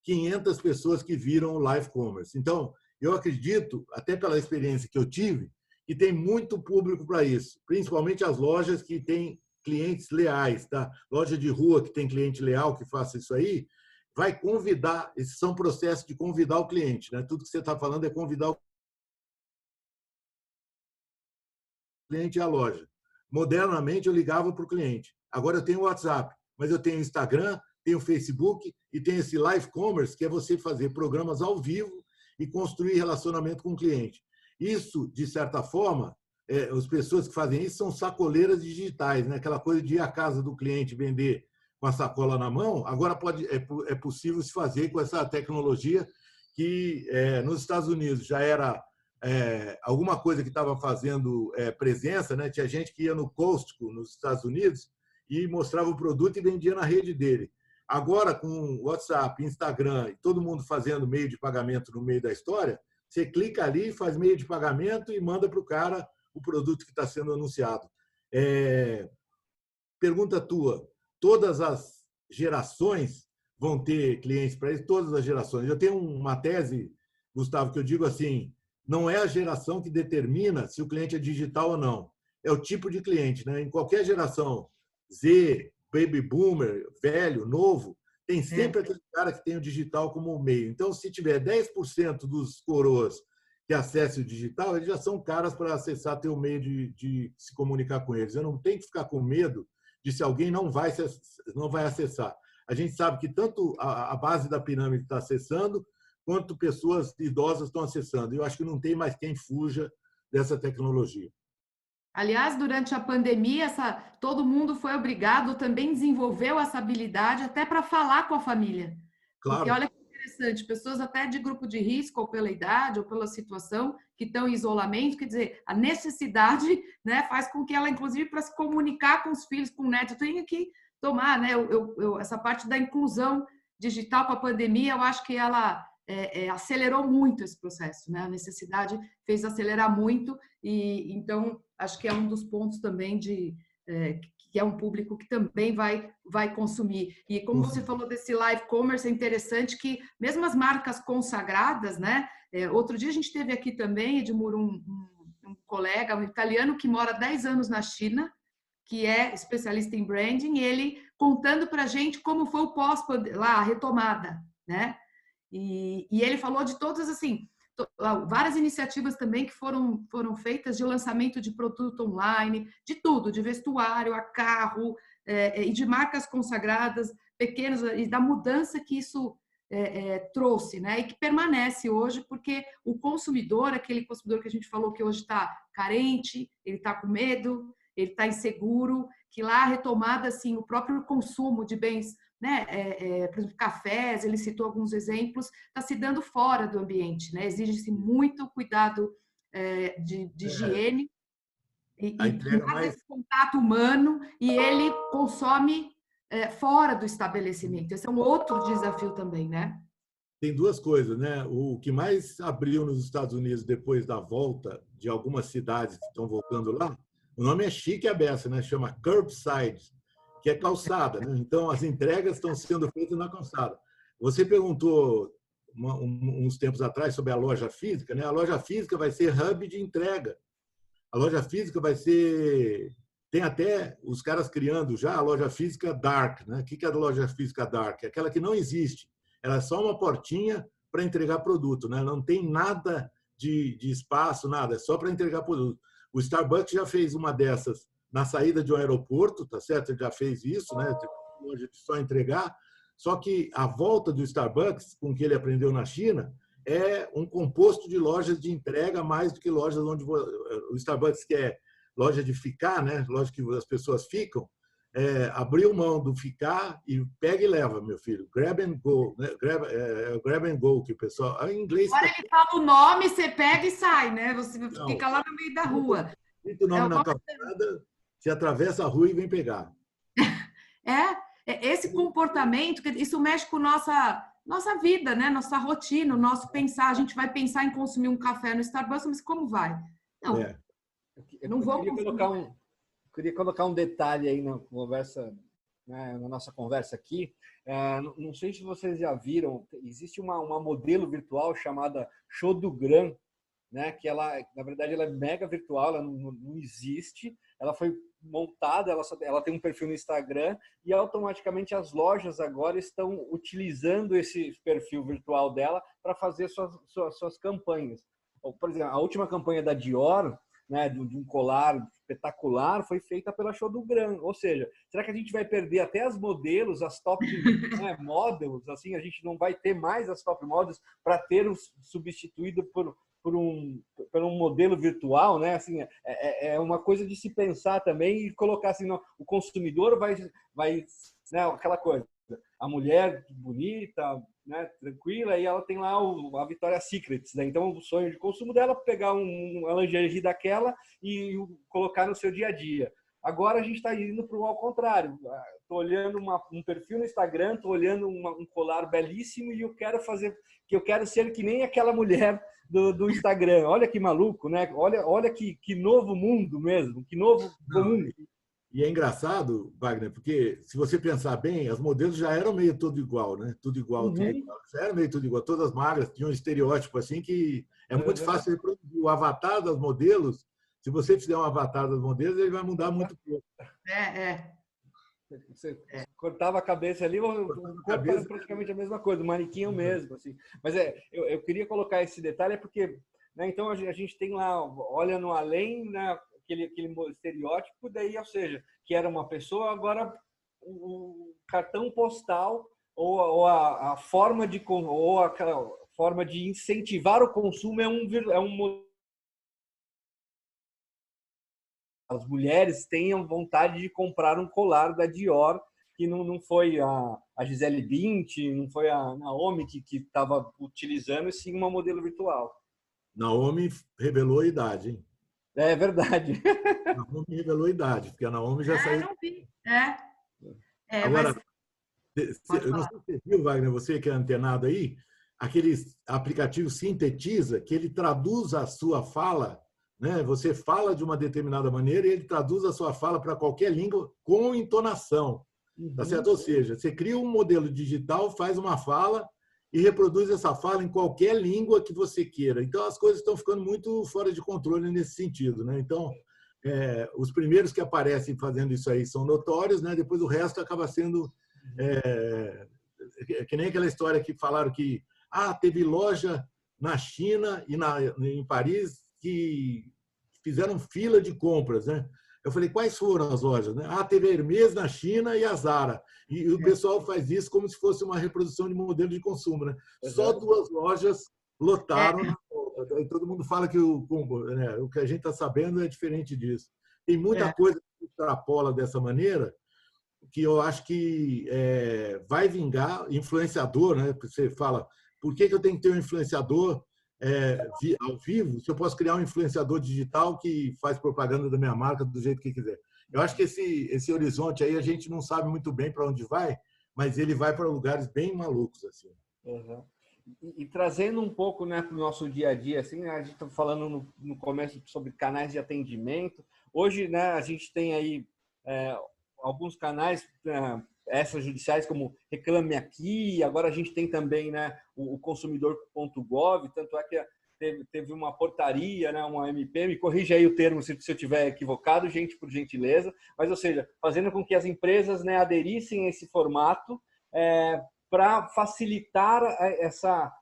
500 pessoas que viram o live commerce. Então, eu acredito, até pela experiência que eu tive, que tem muito público para isso, principalmente as lojas que têm clientes leais, tá? Loja de rua que tem cliente leal que faça isso aí, vai convidar, esses são processos de convidar o cliente, né? Tudo que você está falando é convidar o cliente à loja. Modernamente, eu ligava para o cliente. Agora eu tenho o WhatsApp. mas eu tenho Instagram, tenho Facebook e tenho esse live commerce, que é você fazer programas ao vivo e construir relacionamento com o cliente. Isso, de certa forma, as pessoas que fazem isso são sacoleiras digitais, né? Aquela coisa de ir à casa do cliente vender com a sacola na mão, agora é possível se fazer com essa tecnologia que nos Estados Unidos já era alguma coisa que estava fazendo presença, né? Tinha gente que ia no Costco, nos Estados Unidos, e mostrava o produto e vendia na rede dele. Agora, com WhatsApp, Instagram e todo mundo fazendo meio de pagamento no meio da história, você clica ali, faz meio de pagamento e manda para o cara o produto que está sendo anunciado. Pergunta tua, todas as gerações vão ter clientes para isso? Todas as gerações. Eu tenho uma tese, Gustavo, que eu digo assim, não é a geração que determina se o cliente é digital ou não, é o tipo de cliente, né? Em qualquer geração, Z, baby boomer, velho, novo, tem sempre aquele cara que tem o digital como meio. Então, se tiver 10% dos coroas que acessem o digital, eles já são caras para acessar ter o meio de se comunicar com eles. Eu não tenho que ficar com medo de se alguém não vai acessar. A gente sabe que tanto a base da pirâmide está acessando, quanto pessoas idosas estão acessando. Eu acho que não tem mais quem fuja dessa tecnologia. Aliás, durante a pandemia, todo mundo foi obrigado, também desenvolveu essa habilidade até para falar com a família. Claro. Porque olha que interessante, pessoas até de grupo de risco, ou pela idade, ou pela situação, que estão em isolamento, quer dizer, a necessidade, né, faz com que ela, inclusive, para se comunicar com os filhos, com o neto, tenha que tomar, né, essa parte da inclusão digital com a pandemia, eu acho que ela acelerou muito esse processo, né? A necessidade fez acelerar muito e então acho que é um dos pontos também que é um público que também vai consumir. E como você falou desse live commerce, é interessante que mesmo as marcas consagradas, né? Outro dia a gente teve aqui também, Edmur, um colega, um italiano que mora 10 anos na China, que é especialista em branding, e ele contando para a gente como foi o lá, a retomada, né? E ele falou de todas, assim, várias iniciativas também que foram feitas de lançamento de produto online, de tudo, de vestuário a carro, e de marcas consagradas, pequenas, e da mudança que isso trouxe, né? E que permanece hoje, porque o consumidor, aquele consumidor que a gente falou que hoje está carente, ele está com medo, ele está inseguro, que lá a retomada, assim, o próprio consumo de bens, né, por exemplo, cafés, ele citou alguns exemplos, está se dando fora do ambiente, né? Exige-se muito cuidado de higiene e nada esse contato humano, e ele consome fora do estabelecimento. Esse é um outro desafio também, né? Tem duas coisas, né? O que mais abriu nos Estados Unidos depois da volta de algumas cidades que estão voltando lá, o nome é chique a beça, né? Chama curbside, que é calçada, né? Então, as entregas estão sendo feitas na calçada. Você perguntou uns tempos atrás sobre a loja física, né? A loja física vai ser hub de entrega. A loja física vai ser... Tem até os caras criando já a loja física dark, né? O que é a loja física dark? É aquela que não existe. Ela é só uma portinha para entregar produto, né? Não tem nada de espaço, nada. É só para entregar produto. O Starbucks já fez uma dessas na saída de um aeroporto, tá certo? Ele já fez isso, né? Hoje só entregar. Só que a volta do Starbucks, com o que ele aprendeu na China, é um composto de lojas de entrega mais do que lojas onde o Starbucks, que é loja de ficar, né? Loja que as pessoas ficam, abriu mão do ficar e pega e leva, meu filho. Grab and go, né? Grab and go, que o pessoal... Em inglês... Agora ele fala o nome, você pega e sai, né? Você fica lá no meio da rua. Grita o nome na calçada, você atravessa a rua e vem pegar. Esse comportamento, isso mexe com nossa vida, né? Nossa rotina, o nosso pensar. A gente vai pensar em consumir um café no Starbucks, mas como vai? Não, não vou consumir. Queria colocar um detalhe aí na conversa, né, na nossa conversa aqui. Não sei se vocês já viram, existe uma modelo virtual chamada Shodugram, né, que ela, na verdade, ela é mega virtual, ela não existe. Ela foi montada, ela tem um perfil no Instagram e automaticamente as lojas agora estão utilizando esse perfil virtual dela para fazer suas campanhas. Por exemplo, a última campanha da Dior, né, de um colar espetacular foi feita pela Shodugram. Ou seja, será que a gente vai perder até as modelos, as top, né, models? Assim, a gente não vai ter mais as top models para ter substituído por um modelo virtual, né? Assim, é uma coisa de se pensar também e colocar assim, não, o consumidor vai, né, aquela coisa, a mulher bonita, né, tranquila, e ela tem lá a Victoria's Secret, né? Então o sonho de consumo dela é pegar uma lingerie daquela e colocar no seu dia a dia. Agora a gente está indo para o ao contrário. Estou olhando um perfil no Instagram, estou olhando um colar belíssimo e eu quero ser que nem aquela mulher do Instagram. Olha que maluco, né? Olha que novo mundo mesmo, que novo mundo. E é engraçado, Wagner, porque se você pensar bem, as modelos já eram meio tudo igual, né? Tudo igual, tudo igual. Já era meio tudo igual. Todas as magras tinham um estereótipo assim que é muito fácil reproduzir. O avatar das modelos, se você fizer um avatar das modelos, ele vai mudar muito pouco. Você cortava a cabeça ali, o corpo era praticamente a mesma coisa, o manequim é o mesmo. Assim. Mas eu queria colocar esse detalhe, porque, né, então a gente tem lá, olha no além, né, aquele estereótipo, daí, ou seja, que era uma pessoa, agora o cartão postal ou a forma ou aquela forma de incentivar o consumo é um as mulheres tenham vontade de comprar um colar da Dior, que não foi a Gisele Bündchen, não foi a Naomi que estava utilizando, e sim uma modelo virtual. Naomi revelou a idade, hein? É verdade. Naomi revelou a idade, porque a Naomi já saiu. Não vi. Agora, mas... eu não sei se você viu, Wagner, você que é antenado aí, aquele aplicativo Sintetiza, que ele traduz a sua fala, né? Você fala de uma determinada maneira e ele traduz a sua fala para qualquer língua com entonação. Tá certo? Ou seja, você cria um modelo digital, faz uma fala e reproduz essa fala em qualquer língua que você queira. Então, as coisas estão ficando muito fora de controle nesse sentido, né? Então, os primeiros que aparecem fazendo isso aí são notórios, né? Depois o resto acaba sendo que nem aquela história que falaram que teve loja na China e em Paris que fizeram fila de compras, né? Eu falei, quais foram as lojas? Né? Teve a Hermès na China e a Zara. E o pessoal faz isso como se fosse uma reprodução de modelo de consumo, né? Só 2 lojas lotaram na compra. E todo mundo fala que o que a gente está sabendo é diferente disso. Tem muita coisa que extrapola dessa maneira que eu acho que vai vingar. Influenciador, né? Você fala, por que eu tenho que ter um influenciador ao vivo, se eu posso criar um influenciador digital que faz propaganda da minha marca do jeito que quiser. Eu acho que esse horizonte aí a gente não sabe muito bem para onde vai, mas ele vai para lugares bem malucos assim. Uhum. E trazendo um pouco, né, para o nosso dia a dia, assim, a gente está falando no começo sobre canais de atendimento. Hoje, né, a gente tem aí alguns canais extrajudiciais como Reclame Aqui, agora a gente tem também, né, o consumidor.gov, tanto é que teve uma portaria, né, uma MP, me corrija aí o termo se eu estiver equivocado, gente, por gentileza, mas, ou seja, fazendo com que as empresas, né, aderissem a esse formato para facilitar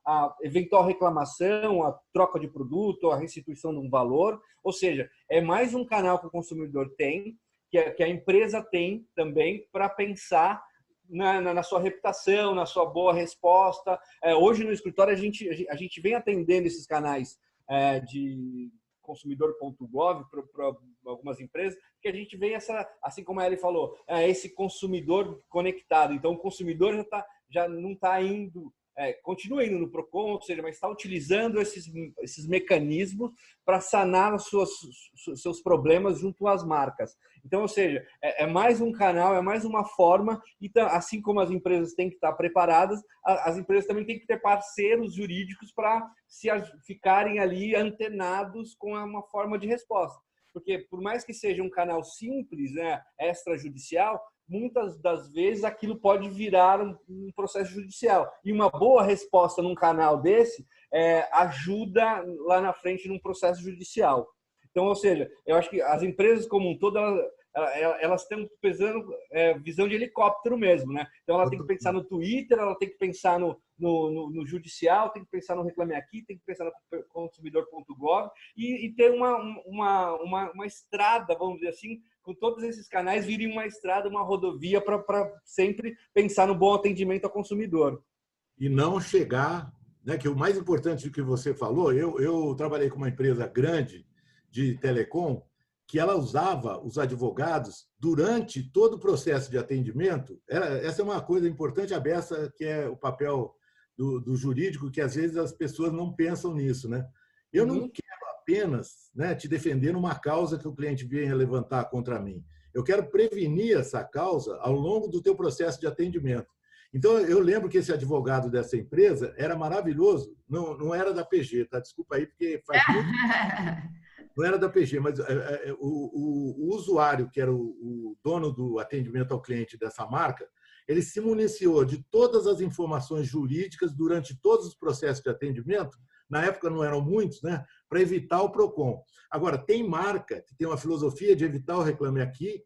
a eventual reclamação, a troca de produto, a restituição de um valor, ou seja, é mais um canal que o consumidor tem, que a empresa tem também para pensar na sua reputação, na sua boa resposta. Hoje no escritório a gente vem atendendo esses canais de consumidor.gov para algumas empresas, que a gente vê assim como a Eli falou, esse consumidor conectado. Então o consumidor já não está indo, continua indo no Procon, ou seja, mas está utilizando esses mecanismos para sanar os seus problemas junto às marcas. Então, ou seja, é mais um canal, é mais uma forma, e assim como as empresas têm que estar preparadas, as empresas também têm que ter parceiros jurídicos para ficarem ali antenados com uma forma de resposta. Porque, por mais que seja um canal simples, né, extrajudicial, muitas das vezes aquilo pode virar um processo judicial. E uma boa resposta num canal desse ajuda lá na frente num processo judicial. Então, ou seja, eu acho que as empresas como um todo, elas estão pensando visão de helicóptero mesmo, né? Então ela tem que pensar no Twitter, ela tem que pensar no judicial, tem que pensar no Reclame Aqui, tem que pensar no consumidor.gov e ter uma estrada, vamos dizer assim, com todos esses canais virem uma estrada, uma rodovia para sempre pensar no bom atendimento ao consumidor. E não chegar, né, que o mais importante do que você falou, eu trabalhei com uma empresa grande de telecom que ela usava os advogados durante todo o processo de atendimento. Essa é uma coisa importante, aberta, que é o papel do jurídico, que às vezes as pessoas não pensam nisso, né? Eu não quero apenas, né, te defender numa causa que o cliente venha levantar contra mim. Eu quero prevenir essa causa ao longo do teu processo de atendimento. Então, eu lembro que esse advogado dessa empresa era maravilhoso, não era da PG, tá? Desculpa aí, porque faz muito não era da PG, mas o usuário, que era o dono do atendimento ao cliente dessa marca, ele se municiou de todas as informações jurídicas durante todos os processos de atendimento, na época não eram muitos, né, para evitar o PROCON. Agora, tem marca que tem uma filosofia de evitar o Reclame Aqui,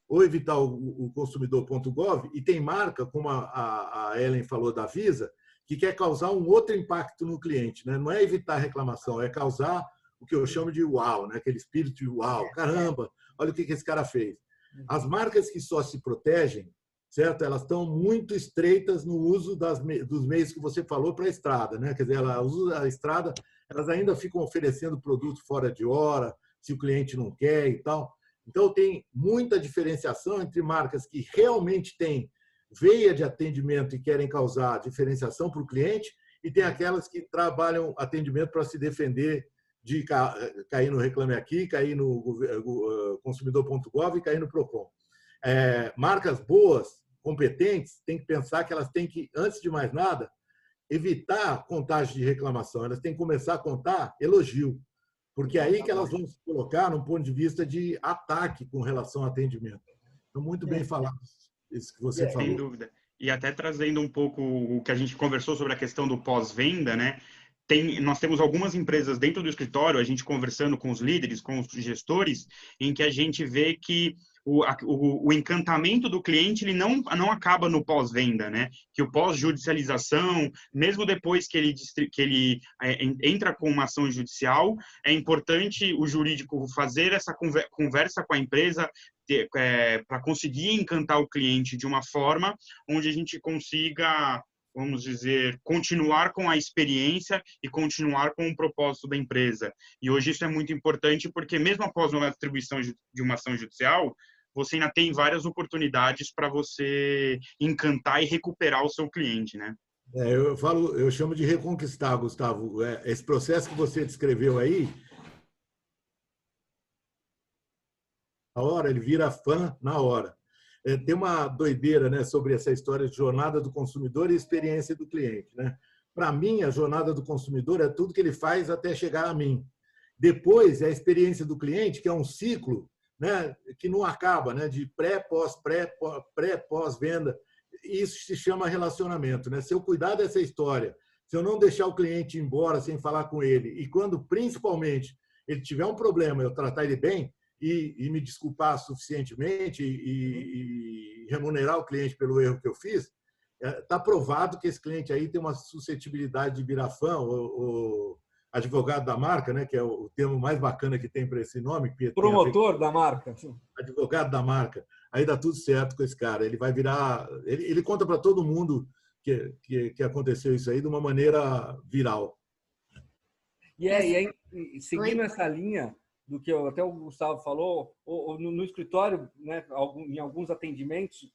ou evitar o consumidor.gov, e tem marca, como a Ellen falou da Visa, que quer causar um outro impacto no cliente, né? Não é evitar a reclamação, é causar o que eu chamo de uau, né? Aquele espírito de uau, caramba, olha o que esse cara fez. As marcas que só se protegem, certo? Elas estão muito estreitas no uso dos meios que você falou para a estrada, né? Quer dizer, ela usa a estrada, elas ainda ficam oferecendo produto fora de hora, se o cliente não quer e tal. Então, tem muita diferenciação entre marcas que realmente têm veia de atendimento e querem causar diferenciação para o cliente, e tem aquelas que trabalham atendimento para se defender de cair no Reclame Aqui, cair no consumidor.gov e cair no PROCON. Marcas boas, competentes, têm que pensar que elas têm que, antes de mais nada, evitar a contagem de reclamação. Elas têm que começar a contar elogio, porque é aí que elas vão se colocar num ponto de vista de ataque com relação ao atendimento. Então, muito bem falado isso que você falou. Sem dúvida. E até trazendo um pouco o que a gente conversou sobre a questão do pós-venda, né? Nós temos algumas empresas dentro do escritório, a gente conversando com os líderes, com os gestores, em que a gente vê que o encantamento do cliente ele não acaba no pós-venda, né? Que o pós-judicialização, mesmo depois que ele entra com uma ação judicial, é importante o jurídico fazer essa conversa com a empresa para conseguir encantar o cliente de uma forma onde a gente consiga, vamos dizer, continuar com a experiência e continuar com o propósito da empresa. E hoje isso é muito importante porque mesmo após uma distribuição de uma ação judicial, você ainda tem várias oportunidades para você encantar e recuperar o seu cliente, né? Eu chamo de reconquistar, Gustavo. Esse processo que você descreveu aí, na hora, ele vira fã na hora. Tem uma doideira, né, sobre essa história de jornada do consumidor e experiência do cliente, né? Para mim, a jornada do consumidor é tudo que ele faz até chegar a mim. Depois, é a experiência do cliente, que é um ciclo, né, que não acaba, né, de pós-venda. Isso se chama relacionamento, né? Se eu cuidar dessa história, se eu não deixar o cliente ir embora sem falar com ele, e quando, principalmente, ele tiver um problema, eu tratar ele bem, e me desculpar suficientemente e remunerar o cliente pelo erro que eu fiz, está provado que esse cliente aí tem uma suscetibilidade de virar fã, o advogado da marca, né, que é o termo mais bacana que tem para esse nome. Promotor da marca. Advogado da marca. Aí dá tudo certo com esse cara. Ele vai virar... Ele conta para todo mundo que aconteceu isso aí de uma maneira viral. E seguindo essa linha do que até o Gustavo falou, no escritório, né, em alguns atendimentos,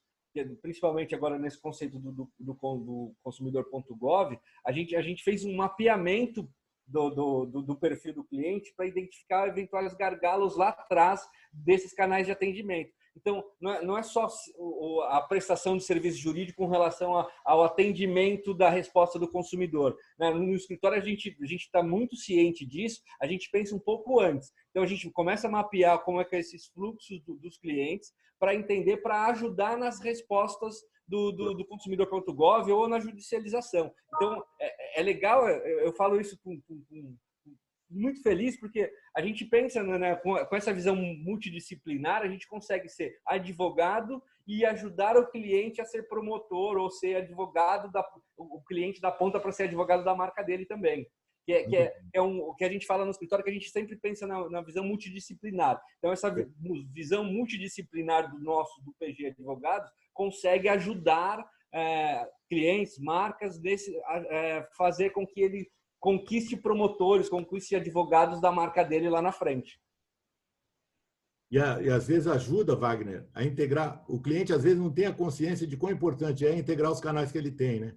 principalmente agora nesse conceito do consumidor.gov, a gente fez um mapeamento do perfil do cliente para identificar eventuais gargalos lá atrás desses canais de atendimento. Então, não é só a prestação de serviço jurídico com relação ao atendimento da resposta do consumidor. No escritório, a gente está muito ciente disso, a gente pensa um pouco antes. Então, a gente começa a mapear como é que é esses fluxos dos clientes para entender, para ajudar nas respostas do consumidor.gov ou na judicialização. Então, é legal, eu falo isso muito feliz porque a gente pensa, né, com essa visão multidisciplinar, a gente consegue ser advogado e ajudar o cliente a ser promotor ou ser advogado, o cliente da ponta para ser advogado da marca dele também. O que a gente fala no escritório, que a gente sempre pensa na visão multidisciplinar. Então, essa visão multidisciplinar do PG Advogados consegue ajudar clientes, marcas, fazer com que ele conquiste promotores, conquiste advogados da marca dele lá na frente. E às vezes ajuda, Wagner, a integrar. O cliente, às vezes, não tem a consciência de quão importante é integrar os canais que ele tem, né?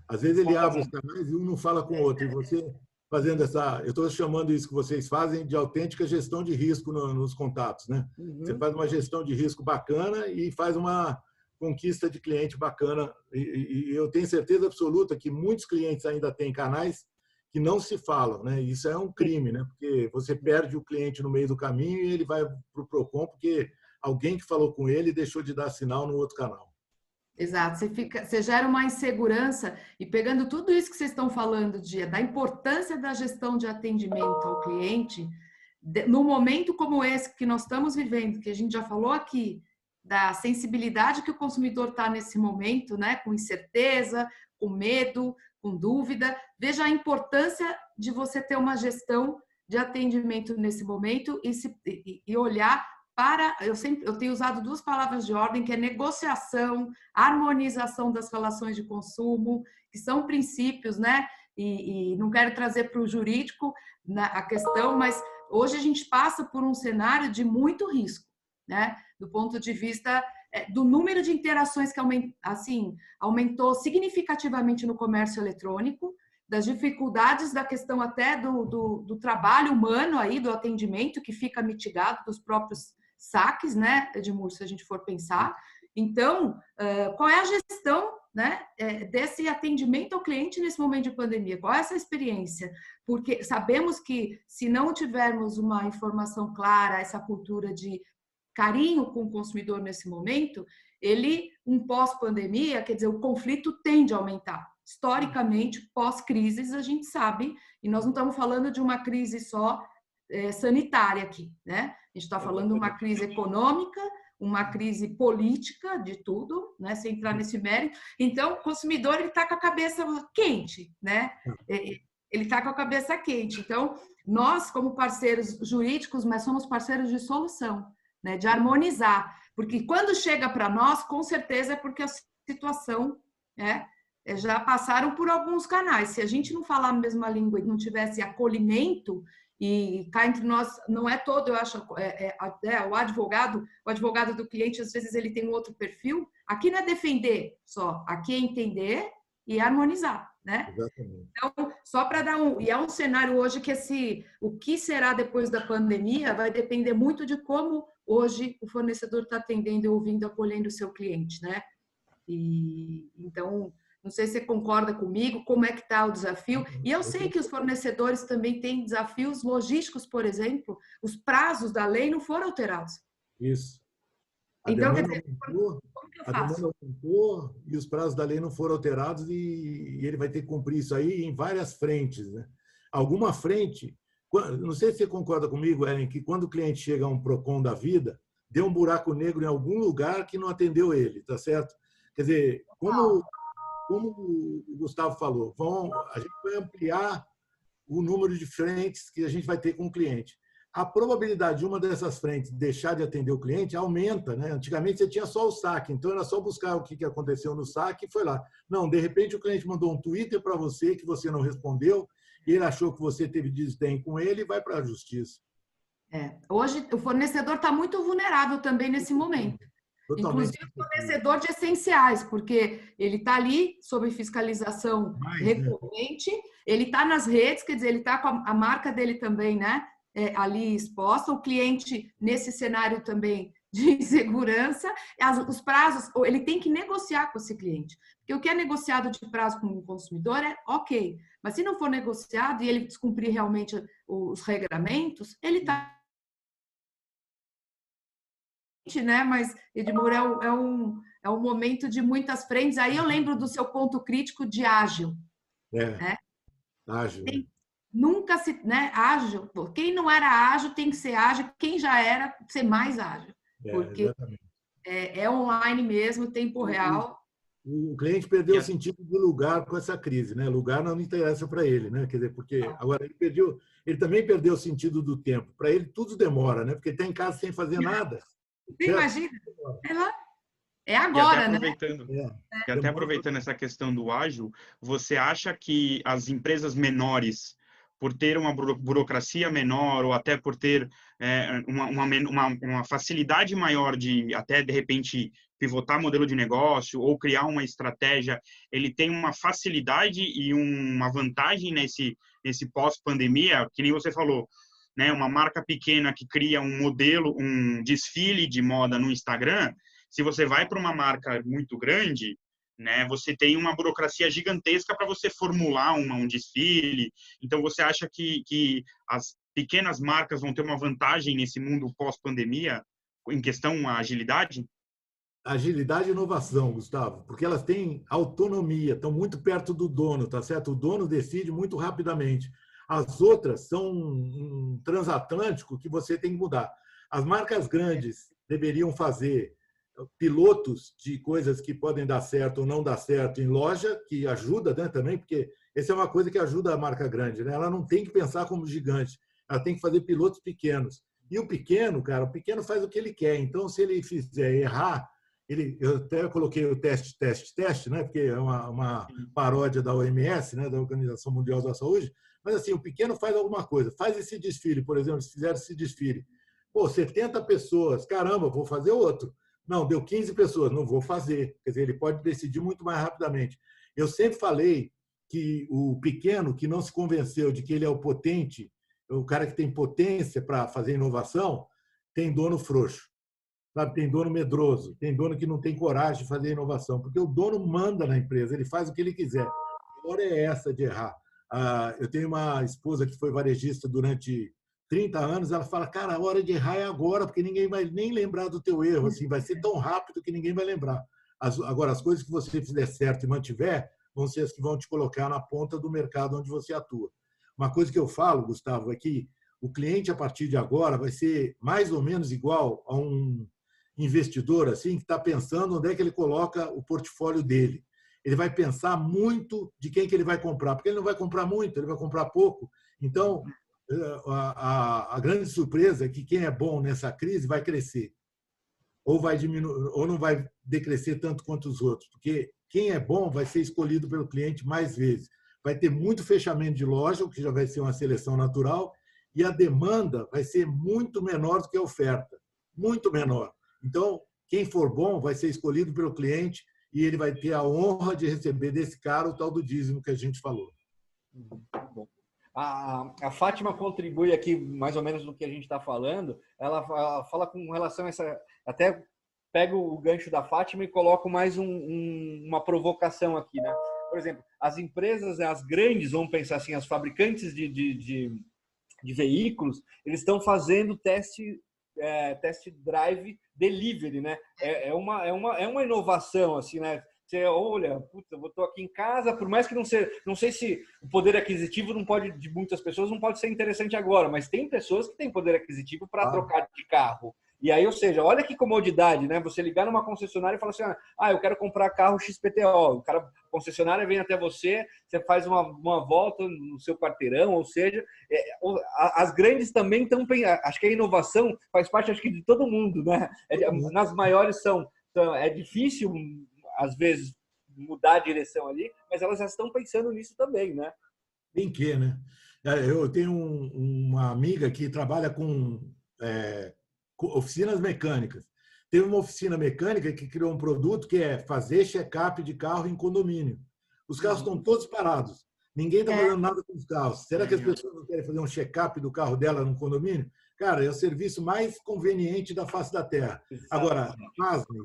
Às vezes ele abre os canais e um não fala com o outro. E você fazendo eu estou chamando isso que vocês fazem de autêntica gestão de risco nos contatos, né? Você faz uma gestão de risco bacana e faz uma conquista de cliente bacana. E eu tenho certeza absoluta que muitos clientes ainda têm canais que não se falam, né? Isso é um crime, né? Porque você perde o cliente no meio do caminho e ele vai para o Procon porque alguém que falou com ele deixou de dar sinal no outro canal. Exato, você gera uma insegurança e pegando tudo isso que vocês estão falando da importância da gestão de atendimento ao cliente, num momento como esse que nós estamos vivendo, que a gente já falou aqui, da sensibilidade que o consumidor está nesse momento, né, com incerteza, com medo, com dúvida, veja a importância de você ter uma gestão de atendimento nesse momento e olhar eu tenho usado duas palavras de ordem, que é negociação, harmonização das relações de consumo, que são princípios, né? E não quero trazer para o jurídico a questão, mas hoje a gente passa por um cenário de muito risco, né? Do ponto de vista do número de interações que aumentou significativamente no comércio eletrônico, das dificuldades da questão até do trabalho humano aí, do atendimento, que fica mitigado dos próprios saques, né, Edmur, se a gente for pensar. Então, qual é a gestão, né, desse atendimento ao cliente nesse momento de pandemia? Qual é essa experiência? Porque sabemos que se não tivermos uma informação clara, essa cultura de carinho com o consumidor nesse momento, um pós-pandemia, quer dizer, o conflito tende a aumentar. Historicamente, pós-crises, a gente sabe, e nós não estamos falando de uma crise só sanitária aqui, né? A gente está falando de uma crise econômica, uma crise política, de tudo, né? Sem entrar nesse mérito. Então, o consumidor está com a cabeça quente, né? Ele está com a cabeça quente. Então, nós, como parceiros jurídicos, mas somos parceiros de solução, né? De harmonizar. Porque quando chega para nós, com certeza é porque a situação, né? Já passaram por alguns canais. Se a gente não falar a mesma língua e não tivesse acolhimento, e cá entre nós, não é todo, eu acho, o advogado do cliente, às vezes ele tem um outro perfil. Aqui não é defender só, aqui é entender e harmonizar, né? Exatamente. Então, só para dar e é um cenário hoje que o que será depois da pandemia vai depender muito de como hoje o fornecedor está atendendo, ouvindo, acolhendo o seu cliente, né? E então, não sei se você concorda comigo, como é que está o desafio. E eu sei que os fornecedores também têm desafios logísticos, por exemplo, os prazos da lei não foram alterados. Isso. Então, quer dizer, como que eu faço? A demanda aumentou e os prazos da lei não foram alterados e ele vai ter que cumprir isso aí em várias frentes, né? Alguma frente, não sei se você concorda comigo, Ellen, que quando o cliente chega a um Procon da vida, deu um buraco negro em algum lugar que não atendeu ele, tá certo? Quer dizer, como o Gustavo falou, a gente vai ampliar o número de frentes que a gente vai ter com o cliente. A probabilidade de uma dessas frentes deixar de atender o cliente aumenta, né? Antigamente você tinha só o saque, então era só buscar o que aconteceu no saque e foi lá. Não, de repente o cliente mandou um Twitter para você que você não respondeu e ele achou que você teve desdém com ele e vai para a justiça. Hoje o fornecedor está muito vulnerável também nesse momento. Totalmente. Inclusive o fornecedor de essenciais, porque ele está ali sob fiscalização recorrente, ele está nas redes, quer dizer, ele está com a marca dele também, né, ali exposta, o cliente nesse cenário também de insegurança, os prazos, ele tem que negociar com esse cliente, porque o que é negociado de prazo com o consumidor é ok, mas se não for negociado e ele descumprir realmente os regramentos, ele está, né? Mas, Edmur, é um momento de muitas frentes. Aí eu lembro do seu ponto crítico de ágil. Né? Ágil. nunca se, né, ágil. Quem não era ágil tem que ser ágil, quem já era, ser mais ágil. Porque é online mesmo, tempo real. O cliente perdeu o sentido do lugar com essa crise, né? Lugar não interessa para ele, né? Quer dizer, porque agora ele também perdeu o sentido do tempo. Para ele tudo demora, né? Porque está em casa sem fazer nada. Você imagina? É agora, né? E até aproveitando essa questão do ágil, você acha que as empresas menores, por ter uma burocracia menor ou até por ter uma facilidade maior de até, de repente, pivotar modelo de negócio ou criar uma estratégia, ele tem uma facilidade e uma vantagem nesse pós-pandemia, que nem você falou, né? Uma marca pequena que cria um modelo, um desfile de moda no Instagram, se você vai para uma marca muito grande, né, você tem uma burocracia gigantesca para você formular um desfile. Então, você acha que as pequenas marcas vão ter uma vantagem nesse mundo pós-pandemia em questão à agilidade? Agilidade e inovação, Gustavo, porque elas têm autonomia, estão muito perto do dono, tá certo? O dono decide muito rapidamente. As outras são um transatlântico que você tem que mudar. As marcas grandes deveriam fazer pilotos de coisas que podem dar certo ou não dar certo em loja, que ajuda, né, também, porque essa é uma coisa que ajuda a marca grande, né? Ela não tem que pensar como gigante, ela tem que fazer pilotos pequenos. E o pequeno, cara, o pequeno faz o que ele quer. Então, se ele fizer errar, eu até coloquei o teste, né? Porque é uma paródia da OMS, né? Da Organização Mundial da Saúde. Mas assim, o pequeno faz alguma coisa, faz esse desfile, por exemplo, se fizer esse desfile, pô, 70 pessoas, caramba, vou fazer outro. Não, deu 15 pessoas, não vou fazer. Quer dizer, ele pode decidir muito mais rapidamente. Eu sempre falei que o pequeno que não se convenceu de que ele é o potente, o cara que tem potência para fazer inovação, tem dono frouxo, sabe? Tem dono medroso, tem dono que não tem coragem de fazer inovação, porque o dono manda na empresa, ele faz o que ele quiser. A hora é essa de errar. Eu tenho uma esposa que foi varejista durante 30 anos, ela fala, cara, a hora de errar é agora, porque ninguém vai nem lembrar do teu erro, assim, vai ser tão rápido que ninguém vai lembrar. Agora, as coisas que você fizer certo e mantiver, vão ser as que vão te colocar na ponta do mercado onde você atua. Uma coisa que eu falo, Gustavo, é que o cliente, a partir de agora, vai ser mais ou menos igual a um investidor assim que está pensando onde é que ele coloca o portfólio dele. Ele vai pensar muito de quem que ele vai comprar, porque ele não vai comprar muito, ele vai comprar pouco. Então, a grande surpresa é que quem é bom nessa crise vai crescer, ou vai diminuir, ou não vai decrescer tanto quanto os outros, porque quem é bom vai ser escolhido pelo cliente mais vezes. Vai ter muito fechamento de loja, o que já vai ser uma seleção natural, e a demanda vai ser muito menor do que a oferta, muito menor. Então, quem for bom vai ser escolhido pelo cliente e ele vai ter a honra de receber desse cara o tal do dízimo que a gente falou. Bom. A Fátima contribui aqui mais ou menos no que a gente está falando. Ela fala com relação a essa... Até pego o gancho da Fátima e coloco mais uma provocação aqui, né? Por exemplo, as empresas, as grandes, vamos pensar assim, as fabricantes de veículos, eles estão fazendo test drive delivery, né? É uma inovação, assim, né? Você olha, puta, eu estou aqui em casa, por mais que não sei se o poder aquisitivo de muitas pessoas não pode ser interessante agora, mas tem pessoas que têm poder aquisitivo para trocar de carro. E aí, ou seja, olha que comodidade, né? Você ligar numa concessionária e falar assim, eu quero comprar carro XPTO. A concessionária vem até você, você faz uma volta no seu quarteirão, ou seja, as grandes também estão... Acho que a inovação faz parte, acho que, de todo mundo, né? Nas maiores é difícil, às vezes, mudar a direção ali, mas elas já estão pensando nisso também, né? Tem que, né? Eu tenho uma amiga que trabalha com oficinas mecânicas. Teve uma oficina mecânica que criou um produto que é fazer check-up de carro em condomínio. Os carros estão todos parados. Ninguém está fazendo nada com os carros. Será que as pessoas não querem fazer um check-up do carro dela no condomínio? Cara, é o serviço mais conveniente da face da Terra. Agora,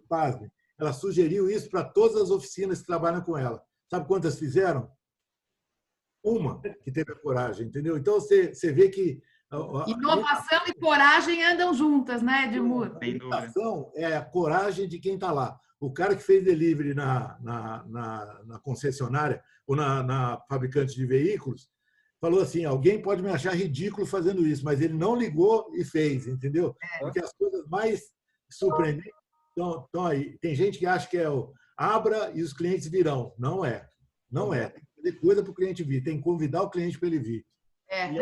pasme, ela sugeriu isso para todas as oficinas que trabalham com ela. Sabe quantas fizeram? Uma que teve a coragem, entendeu? Então, você vê que... Inovação e coragem andam juntas, né, Edmur? A inovação é a coragem de quem está lá. O cara que fez delivery na concessionária ou na fabricante de veículos, falou assim, alguém pode me achar ridículo fazendo isso, mas ele não ligou e fez, entendeu? Porque as coisas mais surpreendentes estão aí. Tem gente que acha que é o abra e os clientes virão. Não é. Não é. Tem que fazer coisa para o cliente vir. Tem que convidar o cliente para ele vir.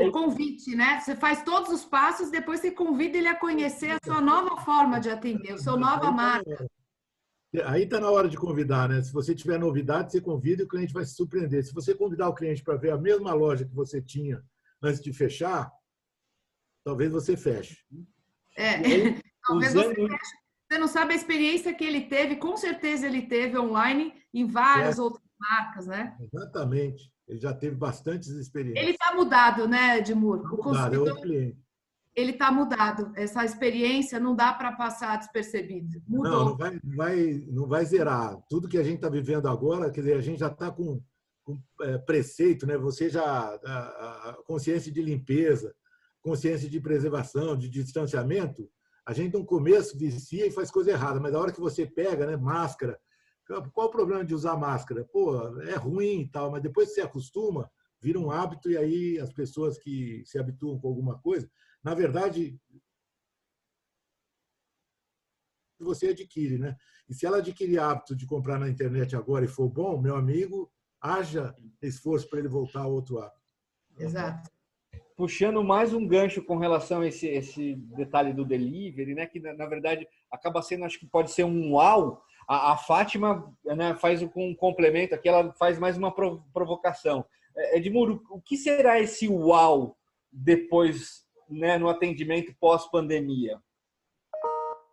O convite, né? Você faz todos os passos, depois você convida ele a conhecer a sua nova forma de atender, a sua nova marca. Aí está na hora de convidar, né? Se você tiver novidade, você convida e o cliente vai se surpreender. Se você convidar o cliente para ver a mesma loja que você tinha antes de fechar, talvez você feche. Talvez você feche. Você não sabe a experiência que ele teve, com certeza ele teve online em várias outras marcas, né? Exatamente. Ele já teve bastantes experiências. Ele está mudado, né, Edmur? O consumidor, é outro cliente. Ele está mudado. Essa experiência não dá para passar despercebido. Mudou. Não vai zerar. Tudo que a gente está vivendo agora, quer dizer, a gente já está com preceito, né? Você já a consciência de limpeza, consciência de preservação, de distanciamento, a gente no começo vicia e faz coisa errada, mas a hora que você pega, né, máscara, qual o problema de usar máscara? Pô, é ruim e tal, mas depois que você acostuma, vira um hábito e aí as pessoas que se habituam com alguma coisa, na verdade, você adquire, né? E se ela adquirir hábito de comprar na internet agora e for bom, meu amigo, haja esforço para ele voltar a outro hábito. Exato. Puxando mais um gancho com relação a esse detalhe do delivery, né? Que na verdade acaba sendo, acho que pode ser um uau. A Fátima, né, faz um complemento aqui, ela faz mais uma provocação. Edmur, o que será esse uau depois, né, no atendimento pós-pandemia?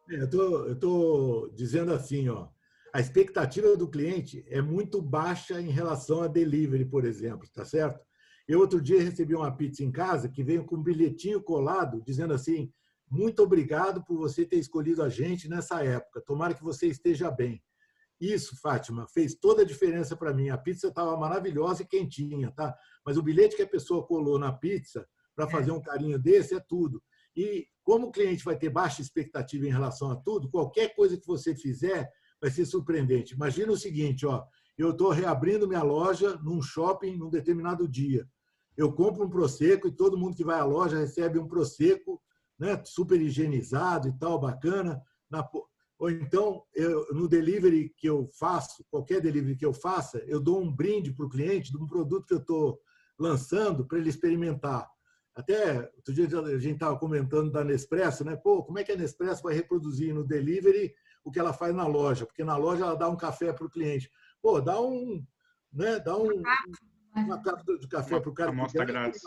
Eu estou dizendo assim, ó, a expectativa do cliente é muito baixa em relação a delivery, por exemplo, tá certo? Eu outro dia recebi uma pizza em casa que veio com um bilhetinho colado dizendo assim: muito obrigado por você ter escolhido a gente nessa época. Tomara que você esteja bem. Isso, Fátima, fez toda a diferença para mim. A pizza estava maravilhosa e quentinha, tá? Mas o bilhete que a pessoa colou na pizza para fazer um carinho desse é tudo. E como o cliente vai ter baixa expectativa em relação a tudo, qualquer coisa que você fizer vai ser surpreendente. Imagina o seguinte, ó, eu estou reabrindo minha loja num shopping num determinado dia. Eu compro um Prosecco e todo mundo que vai à loja recebe um Prosecco, né, super higienizado e tal, bacana. Ou então, no delivery que eu faço, qualquer delivery que eu faça, eu dou um brinde para o cliente de um produto que eu estou lançando para ele experimentar. Até outro dia a gente estava comentando da Nespresso, né? Pô, como é que a Nespresso vai reproduzir no delivery o que ela faz na loja? Porque na loja ela dá um café para o cliente. Pô, dá uma cápsula de café para o cara. Amostra grátis.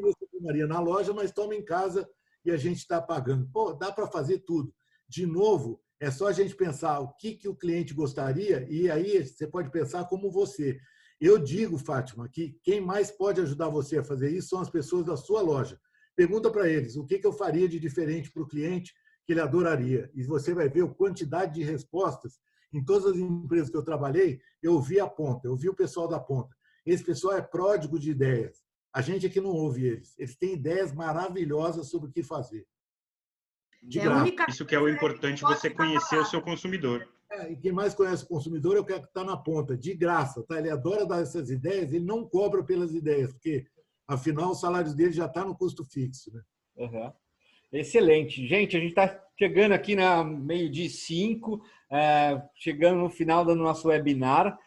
Você tomaria na loja, mas toma em casa e a gente está pagando. Pô, dá para fazer tudo. De novo, é só a gente pensar o que o cliente gostaria e aí você pode pensar como você. Eu digo, Fátima, que quem mais pode ajudar você a fazer isso são as pessoas da sua loja. Pergunta para eles o que eu faria de diferente para o cliente que ele adoraria. E você vai ver a quantidade de respostas. Em todas as empresas que eu trabalhei, eu vi a ponta, eu vi o pessoal da ponta. Esse pessoal é pródigo de ideias. A gente aqui não ouve eles. Eles têm ideias maravilhosas sobre o que fazer. Isso que é o importante, você conhecer o seu consumidor. E quem mais conhece o consumidor é o que está na ponta, de graça. Tá? Ele adora dar essas ideias, ele não cobra pelas ideias, porque, afinal, o salário dele já está no custo fixo. Né? Uhum. Excelente. Gente, a gente está chegando aqui na 12:05, chegando no final do nosso webinar.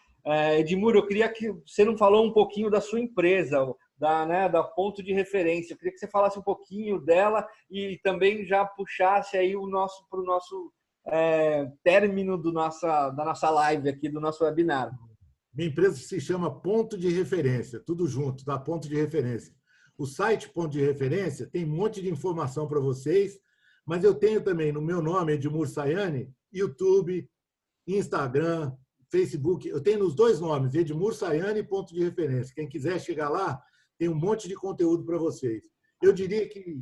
Edmur, eu queria que você não falou um pouquinho da sua empresa, da Ponto de Referência. Eu queria que você falasse um pouquinho dela e também já puxasse aí para o nosso término da nossa live aqui, do nosso webinar. Minha empresa se chama Ponto de Referência, tudo junto, da Ponto de Referência. O site Ponto de Referência tem um monte de informação para vocês, mas eu tenho também no meu nome, Edmur Sayani, YouTube, Instagram, Facebook. Eu tenho nos dois nomes, Edmur Sayani e Ponto de Referência. Quem quiser chegar lá, tem um monte de conteúdo para vocês. Eu diria que,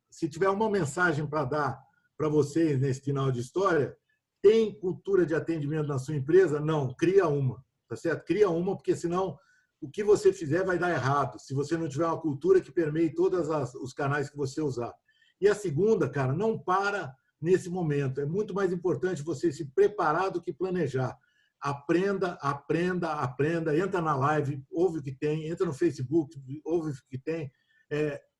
se tiver uma mensagem para dar para vocês nesse final de história, tem cultura de atendimento na sua empresa? Não, cria uma, tá certo? Cria uma, porque senão o que você fizer vai dar errado, se você não tiver uma cultura que permeie todos os canais que você usar. E a segunda, cara, não para nesse momento. É muito mais importante você se preparar do que planejar. aprenda, entra na live, ouve o que tem, entra no Facebook, ouve o que tem.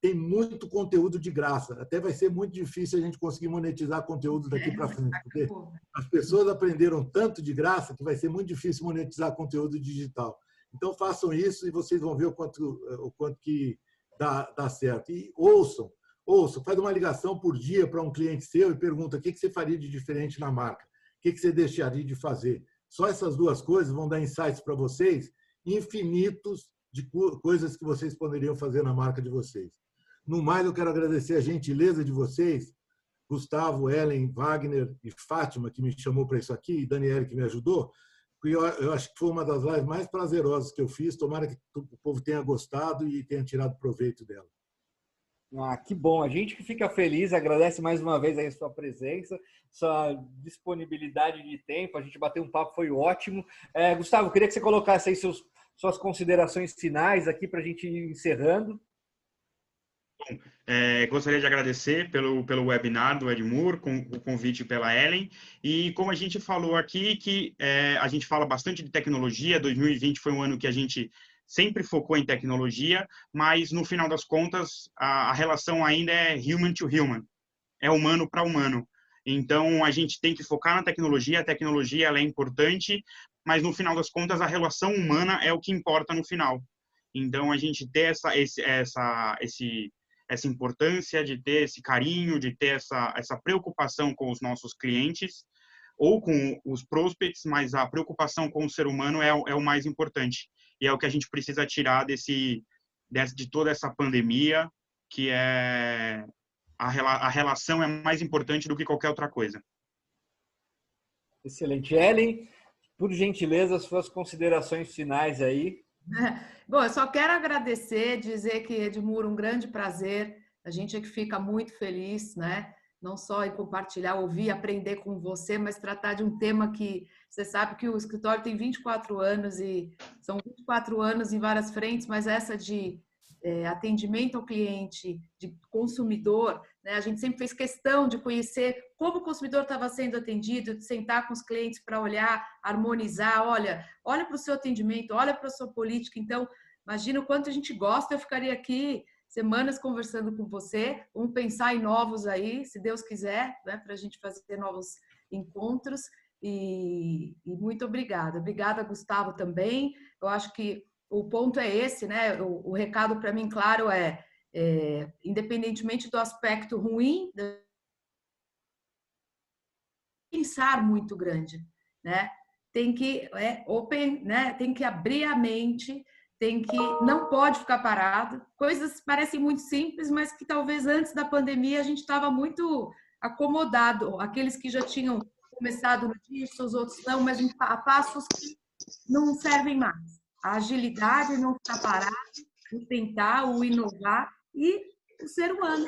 Tem muito conteúdo de graça. Até vai ser muito difícil a gente conseguir monetizar conteúdo daqui para frente, porque as pessoas aprenderam tanto de graça que vai ser muito difícil monetizar conteúdo digital. Então, façam isso e vocês vão ver o quanto que dá certo. E ouçam, faz uma ligação por dia para um cliente seu e pergunta o que você faria de diferente na marca, o que você deixaria de fazer. Só essas duas coisas vão dar insights para vocês infinitos de coisas que vocês poderiam fazer na marca de vocês. No mais, eu quero agradecer a gentileza de vocês, Gustavo, Ellen, Wagner e Fátima, que me chamou para isso aqui, e Daniela, que me ajudou. Eu acho que foi uma das lives mais prazerosas que eu fiz. Tomara que o povo tenha gostado e tenha tirado proveito dela. Que bom. A gente que fica feliz, agradece mais uma vez a sua presença, sua disponibilidade de tempo. A gente bateu um papo, foi ótimo. Gustavo, queria que você colocasse aí suas considerações finais aqui para a gente ir encerrando. Bom, gostaria de agradecer pelo webinar do Edmur, com o convite pela Ellen, e como a gente falou aqui, que a gente fala bastante de tecnologia, 2020 foi um ano que a gente sempre focou em tecnologia, mas no final das contas a relação ainda é human to human, é humano para humano. Então a gente tem que focar na tecnologia, a tecnologia ela é importante, mas no final das contas a relação humana é o que importa no final. Então a gente ter essa importância de ter esse carinho, de ter essa preocupação com os nossos clientes ou com os prospects, mas a preocupação com o ser humano é o mais importante. E é o que a gente precisa tirar de toda essa pandemia, que a relação é mais importante do que qualquer outra coisa. Excelente. Ellen, por gentileza, suas considerações finais aí. Bom, eu só quero agradecer, dizer que, Edmur, um grande prazer. A gente é que fica muito feliz, né? Não só em compartilhar, ouvir, aprender com você, mas tratar de um tema que você sabe que o escritório tem 24 anos e são 24 anos em várias frentes, mas essa de atendimento ao cliente, de consumidor, né? A gente sempre fez questão de conhecer como o consumidor estava sendo atendido, de sentar com os clientes para olhar, harmonizar, olha para o seu atendimento, olha para a sua política. Então, imagina o quanto a gente gosta, eu ficaria aqui semanas conversando com você, vamos pensar em novos aí, se Deus quiser, né, para a gente fazer novos encontros. E muito obrigada. Obrigada, Gustavo, também. Eu acho que o ponto é esse, né? O recado para mim, claro, independentemente do aspecto ruim, pensar muito grande, né? Tem que né? Tem que abrir a mente, não pode ficar parado. Coisas parecem muito simples, mas que talvez antes da pandemia a gente estava muito acomodado. Aqueles que já tinham começado no disso, os outros não, mas a passos que não servem mais. A agilidade, não ficar parado, o tentar, o inovar e o ser humano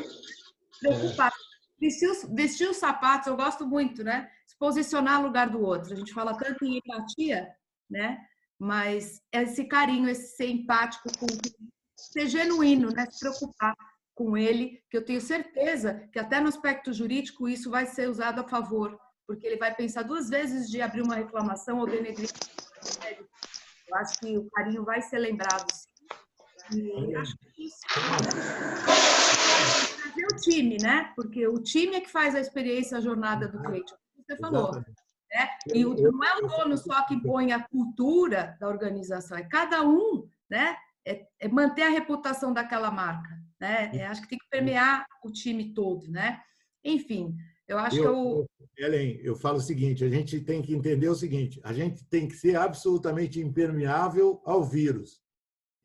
preocupado. Vestir os sapatos, eu gosto muito, né? Se posicionar no lugar do outro. A gente fala tanto em empatia, né? Mas esse carinho, esse ser empático, ser genuíno, né? Se preocupar com ele, que eu tenho certeza que até no aspecto jurídico isso vai ser usado a favor, porque ele vai pensar duas vezes de abrir uma reclamação ou denegrir. Eu acho que o carinho vai ser lembrado, sim. E acho que isso trazer o time, né? Porque o time é que faz a experiência, a jornada do cliente. Você falou. Né? E não é o dono só que impõe a cultura da organização, é cada um, né? É manter a reputação daquela marca, né? Acho que tem que permear o time todo, né? Enfim, eu acho que Ellen, eu falo o seguinte, a gente tem que entender o seguinte, a gente tem que ser absolutamente impermeável ao vírus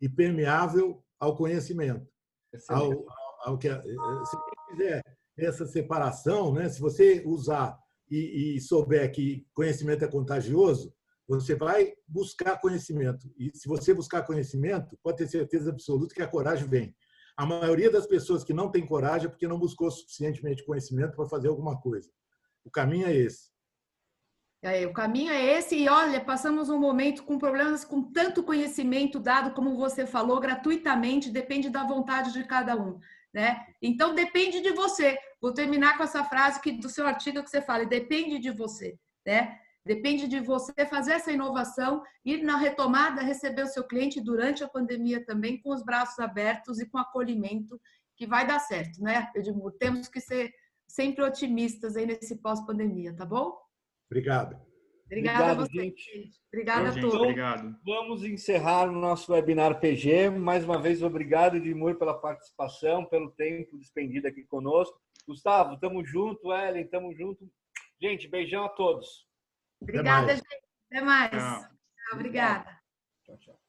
e permeável ao conhecimento. Se você fizer essa separação, né? Se você usar e souber que conhecimento é contagioso, você vai buscar conhecimento. E se você buscar conhecimento, pode ter certeza absoluta que a coragem vem. A maioria das pessoas que não tem coragem é porque não buscou suficientemente conhecimento para fazer alguma coisa. O caminho é esse. O caminho é esse e, olha, passamos um momento com problemas com tanto conhecimento dado, como você falou, gratuitamente, depende da vontade de cada um, né? Então, depende de você. Vou terminar com essa frase do seu artigo que você fala, depende de você, né? Depende de você fazer essa inovação e, na retomada, receber o seu cliente durante a pandemia também com os braços abertos e com acolhimento, que vai dar certo, né, Edmur? Temos que ser sempre otimistas aí nesse pós-pandemia, tá bom? Obrigado. Obrigada Obrigado, a você, gente. Obrigada a Gente, todos. obrigado. Vamos encerrar o nosso webinar PG. Mais uma vez, obrigado, Edmur, pela participação, pelo tempo despendido aqui conosco. Gustavo, estamos junto. Ellen, estamos junto. Gente, beijão a todos. Obrigada, gente. Até mais. Tchau. Obrigada. Tchau, tchau.